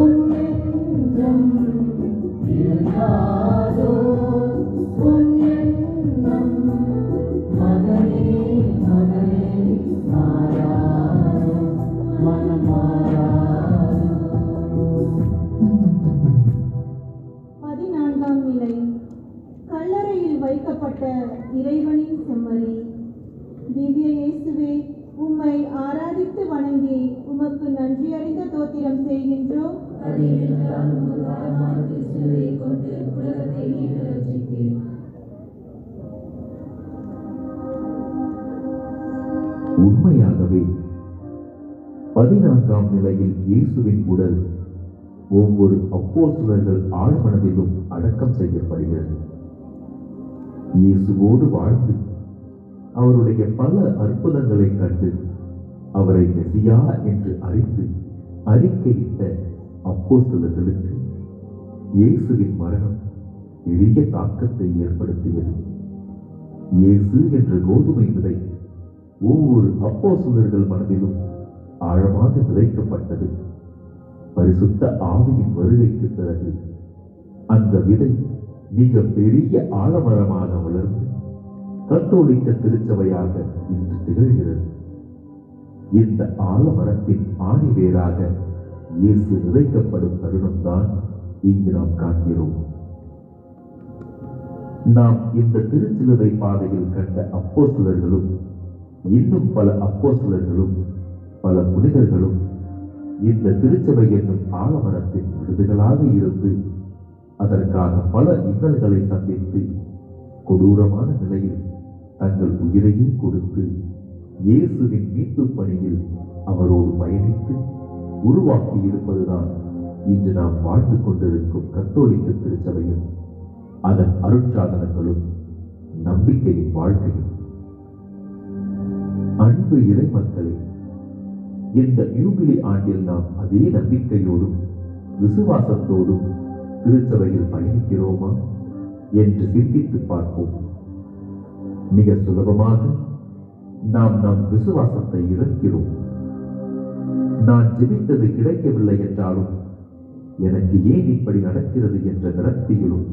உன் நெஞ்சம், இருந்தாதோ உன் எண்ணம். மகனே மகனே மாறாதோ, மனம் மாறாதோ. 14ஆம் நிலை. கல்லறையில் வைக்கப்பட்ட இறைவனின் செம்மறி. திவ்ய இயேசுவே, உம்மை ஆராதித்து வணங்கி உமக்கு நன்றியறிந்த தோத்திரம் செய்கின்றோம். உண்மையாகவே 14ஆம் நிலையில் இயேசுவின் உடல் ஒவ்வொரு அப்போஸ்தலர்கள் ஆழ்மனதிலும் அடக்கம் செய்யப்படுகிறது. இயேசுவோடு வாழ்ந்து அவருடைய பல அற்புதங்களை கண்டு அவரை மெசியா என்று அறிந்து அறிக்கையிட்ட அப்போஸ்தலர்களுக்கு இயேசுவின் மரணம் பெரிய தாக்கத்தை ஏற்படுத்தியது. இயேசு என்ற கோதுமை விதை ஒவ்வொரு அப்போஸ்தலர்கள் மனதிலும் ஆழமாக விதைக்கப்பட்டது. பரிசுத்த ஆவியின் வருகைக்கு பிறகு அந்த விதை மிக பெரிய ஆலமரமாக வளர்ந்து கத்தோலிக்க திருச்சபையாக இன்று திகழ்கிறது. இந்த ஆலமரத்தின் ஆணிவேராக இயேசு விதைக்கப்படும் தருணம்தான் இங்கு நாம் காண்கிறோம். நாம் இந்த திருச்சிலுவை பாதையில் கண்ட அப்போஸ்தலர்களும் இன்னும் பல அப்போஸ்தலர்களும் பல புனிதர்களும் இந்த திருச்சபை என்னும் ஆலமரத்தின் விருதுகளாக இருந்து அதற்காக பல இன்னல்களை சந்தித்து கொடூரமான நிலையில் தங்கள் உயிரையும் கொடுத்து இயேசுவின் மீட்பு பணியில் அவரோடு பயணித்து உருவாக்கி இருப்பதுதான் இன்று நாம் வாழ்ந்து கொண்டிருக்கும் கத்தோலிக்க திருச்சபையும் அதன் அருட்சாதனங்களும் நம்பிக்கையின் வாழ்க்கையும். அன்பு இறை மக்களே, இந்த யூபிலி ஆண்டில் நாம் அதே நம்பிக்கையோடும் விசுவாசத்தோடும் திருச்சபையில் பயணிக்கிறோமா என்று சிந்தித்து பார்ப்போம். மிக சுலபமாக நாம் நம் விசுவாசத்தை இழக்கிறோம். நான் ஜெபித்தது கிடைக்கவில்லை என்றாலும் எனக்கு ஏன் இப்படி நடக்கிறது என்ற விரக்தியிலும்,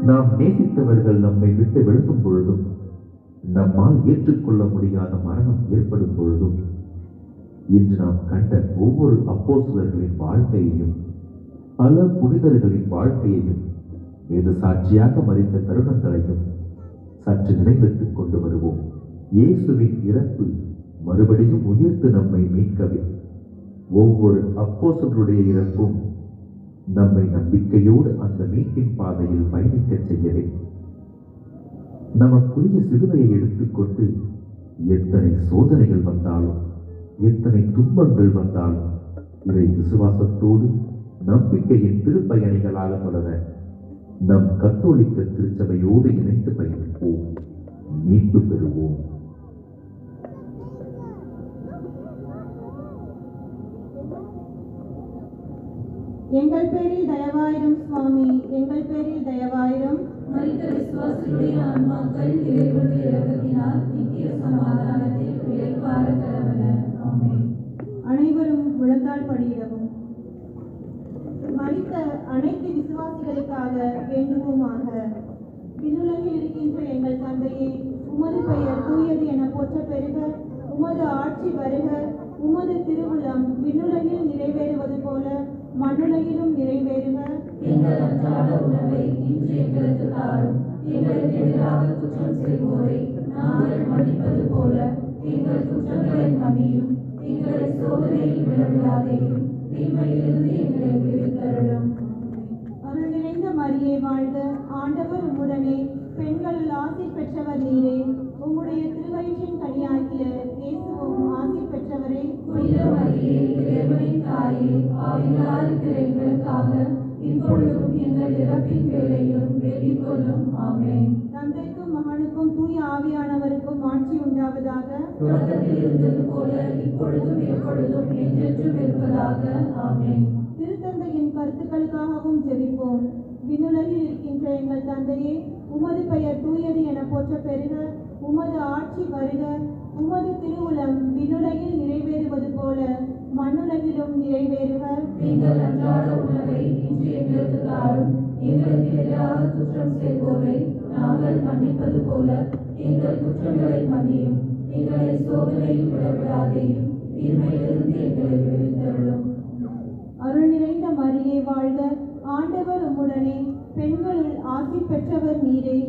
நாம் நேசித்தவர்கள் நம்மை விட்டு விலகும் பொழுதும், நம்மால் ஏற்றுக்கொள்ள முடியாத மரணம் ஏற்படும் பொழுதும், இன்று நாம் கண்ட ஒவ்வொரு அப்போஸ்தலர்களின் வாழ்க்கையையும் பல புனிதர்களின் வாழ்க்கையையும் வேத சாட்சியாக மறித்த தருணங்களையும் சற்று நினைவுக்கு கொண்டு வருவோம். இயேசுவின் இறப்பு மறுபடியும் உயிர்த்து நம்மை மீட்கவே. ஒவ்வொரு அப்போஸ்தலருடைய இறப்பும் நம்மை நம்பிக்கையோடு அந்த மீட்பின் பாதையில் பயணிக்க செய்யவே. நமக்குரிய சிலுவையை எடுத்துக்கொண்டு எத்தனை சோதனைகள் வந்தாலும், எத்தனை துன்பங்கள் வந்தாலும், இறை விசுவாசத்தோடு நம்பிக்கையின் திருப்பயணிகளாக தொடர நம் கத்தோலிக்க திருச்சபையோடு இணைந்து பயணிப்போம், மீட்பு பெறுவோம். எங்கள் பேரில் தயவாயிரும் சுவாமி, எங்கள் பேரில் தயவாயிரும். மரித்த விசுவாசிகளுடைய ஆன்மாக்கள் இறைவனுடைய இரக்கத்தினால் நித்திய சமாதானத்தில் இளைப்பாற கடவன. ஆமென். அனைவரும் முழந்தாள் படியிடவும். மரித்த அனைத்து விசுவாசிகளுக்காக வேண்டுவோமாக. விண்ணுலகில் இருக்கின்ற எங்கள் தந்தையே, உமது பெயர் தூயது என போற்ற பெறுக. உமது ஆட்சி வருக. உமது திருவுளம் விண்ணுலகில் நிறைவேறுவது போல மண்ணுலகிலும் நிறைவேறுக. எங்கள் அன்றாட உணவை இன்று எங்களுக்கு தாரும். எங்களுக்கு எதிராக குற்றம் செய்வோரை நாங்கள் மன்னிப்பது போல எங்கள் குற்றங்களை மன்னியும். எங்களை சோதனையில் விழவிடாதேயும், தீமையிலிருந்து எங்களை விடுவித்தருளும். அருள் நிறைந்த மரியே வாழ்க. ஆண்டவர் உம்முடனே, பெண்களுள் ஆசி பெற்றவர் நீரே. உம்முடைய திருவயிற்றின் கனியாகிய இயேசுவும் ஆசி பெற்றவரே. புனித மரியே, இறைவனின் தாயே, பாவிகளாய் இருக்கிற எங்களுக்காக இப்பொழுதும் எங்கள் இறப்பின் வேளையிலும் வேண்டிக் கொள்ளும். ஆமென். தந்தைக்கும் மகனுக்கும் தூய ஆவியானவருக்கும் ஆட்சி உண்டாவதாக. தொடக்கத்தில் இருந்தது போல இப்பொழுதும் எப்பொழுதும் என்றென்றும் இருப்பதாக. ஆமென். திருத்தந்தையின் கருத்துக்களுக்காகவும் ஜெபிப்போம். விண்ணுலகில் இருக்கின்ற எங்கள் தந்தையே, உமது பெயர் தூயது என போற்ற பெறுக. உமது ஆட்சி வருக. உமது திருவுளம் விண்ணுலகில் நிறைவேறுவது போல மண்ணுலகிலும் நிறைவேறுக. எங்கள் அன்றாட உணவை இன்று எங்களுக்கு தாரும். எங்களுக்கு எதிராக குற்றம் செய்வோரை நாங்கள் மன்னிப்பது போல எங்கள் குற்றங்களை மன்னியும். எங்களை சோதனையில் விடவிடாதேயும், தீமையிலிருந்து எங்களை விடுவித்தருளும். அருள் நிறைந்த மரியே வாழ்க. ஆண்டவர் உம்முடனே, பெண்களுள் ஆசி பெற்றவர் நீரே.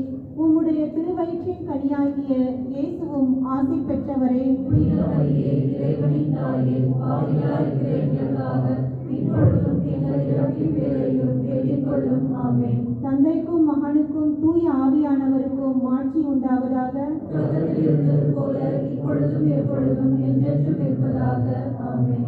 உம்முடைய திருவயிற்றின் கனியாகிய இயேசுவும் ஆசி பெற்றவரே. புனித மரியே, இறைவனின் தாயே, பாவிகளாய் இருக்கிற எங்களுக்காக இப்பொழுதும் எங்கள் இறப்பின் வேளையிலும் வேண்டிக் கொள்ளும். ஆமென். தந்தைக்கும் மகனுக்கும் தூய ஆவியானவருக்கும் ஆட்சி உண்டாவதாக. தொடக்கத்தில் இருந்தது போல இப்பொழுதும் எப்பொழுதும் என்றென்றும் இருப்பதாக. ஆமென்.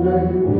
எங்கள்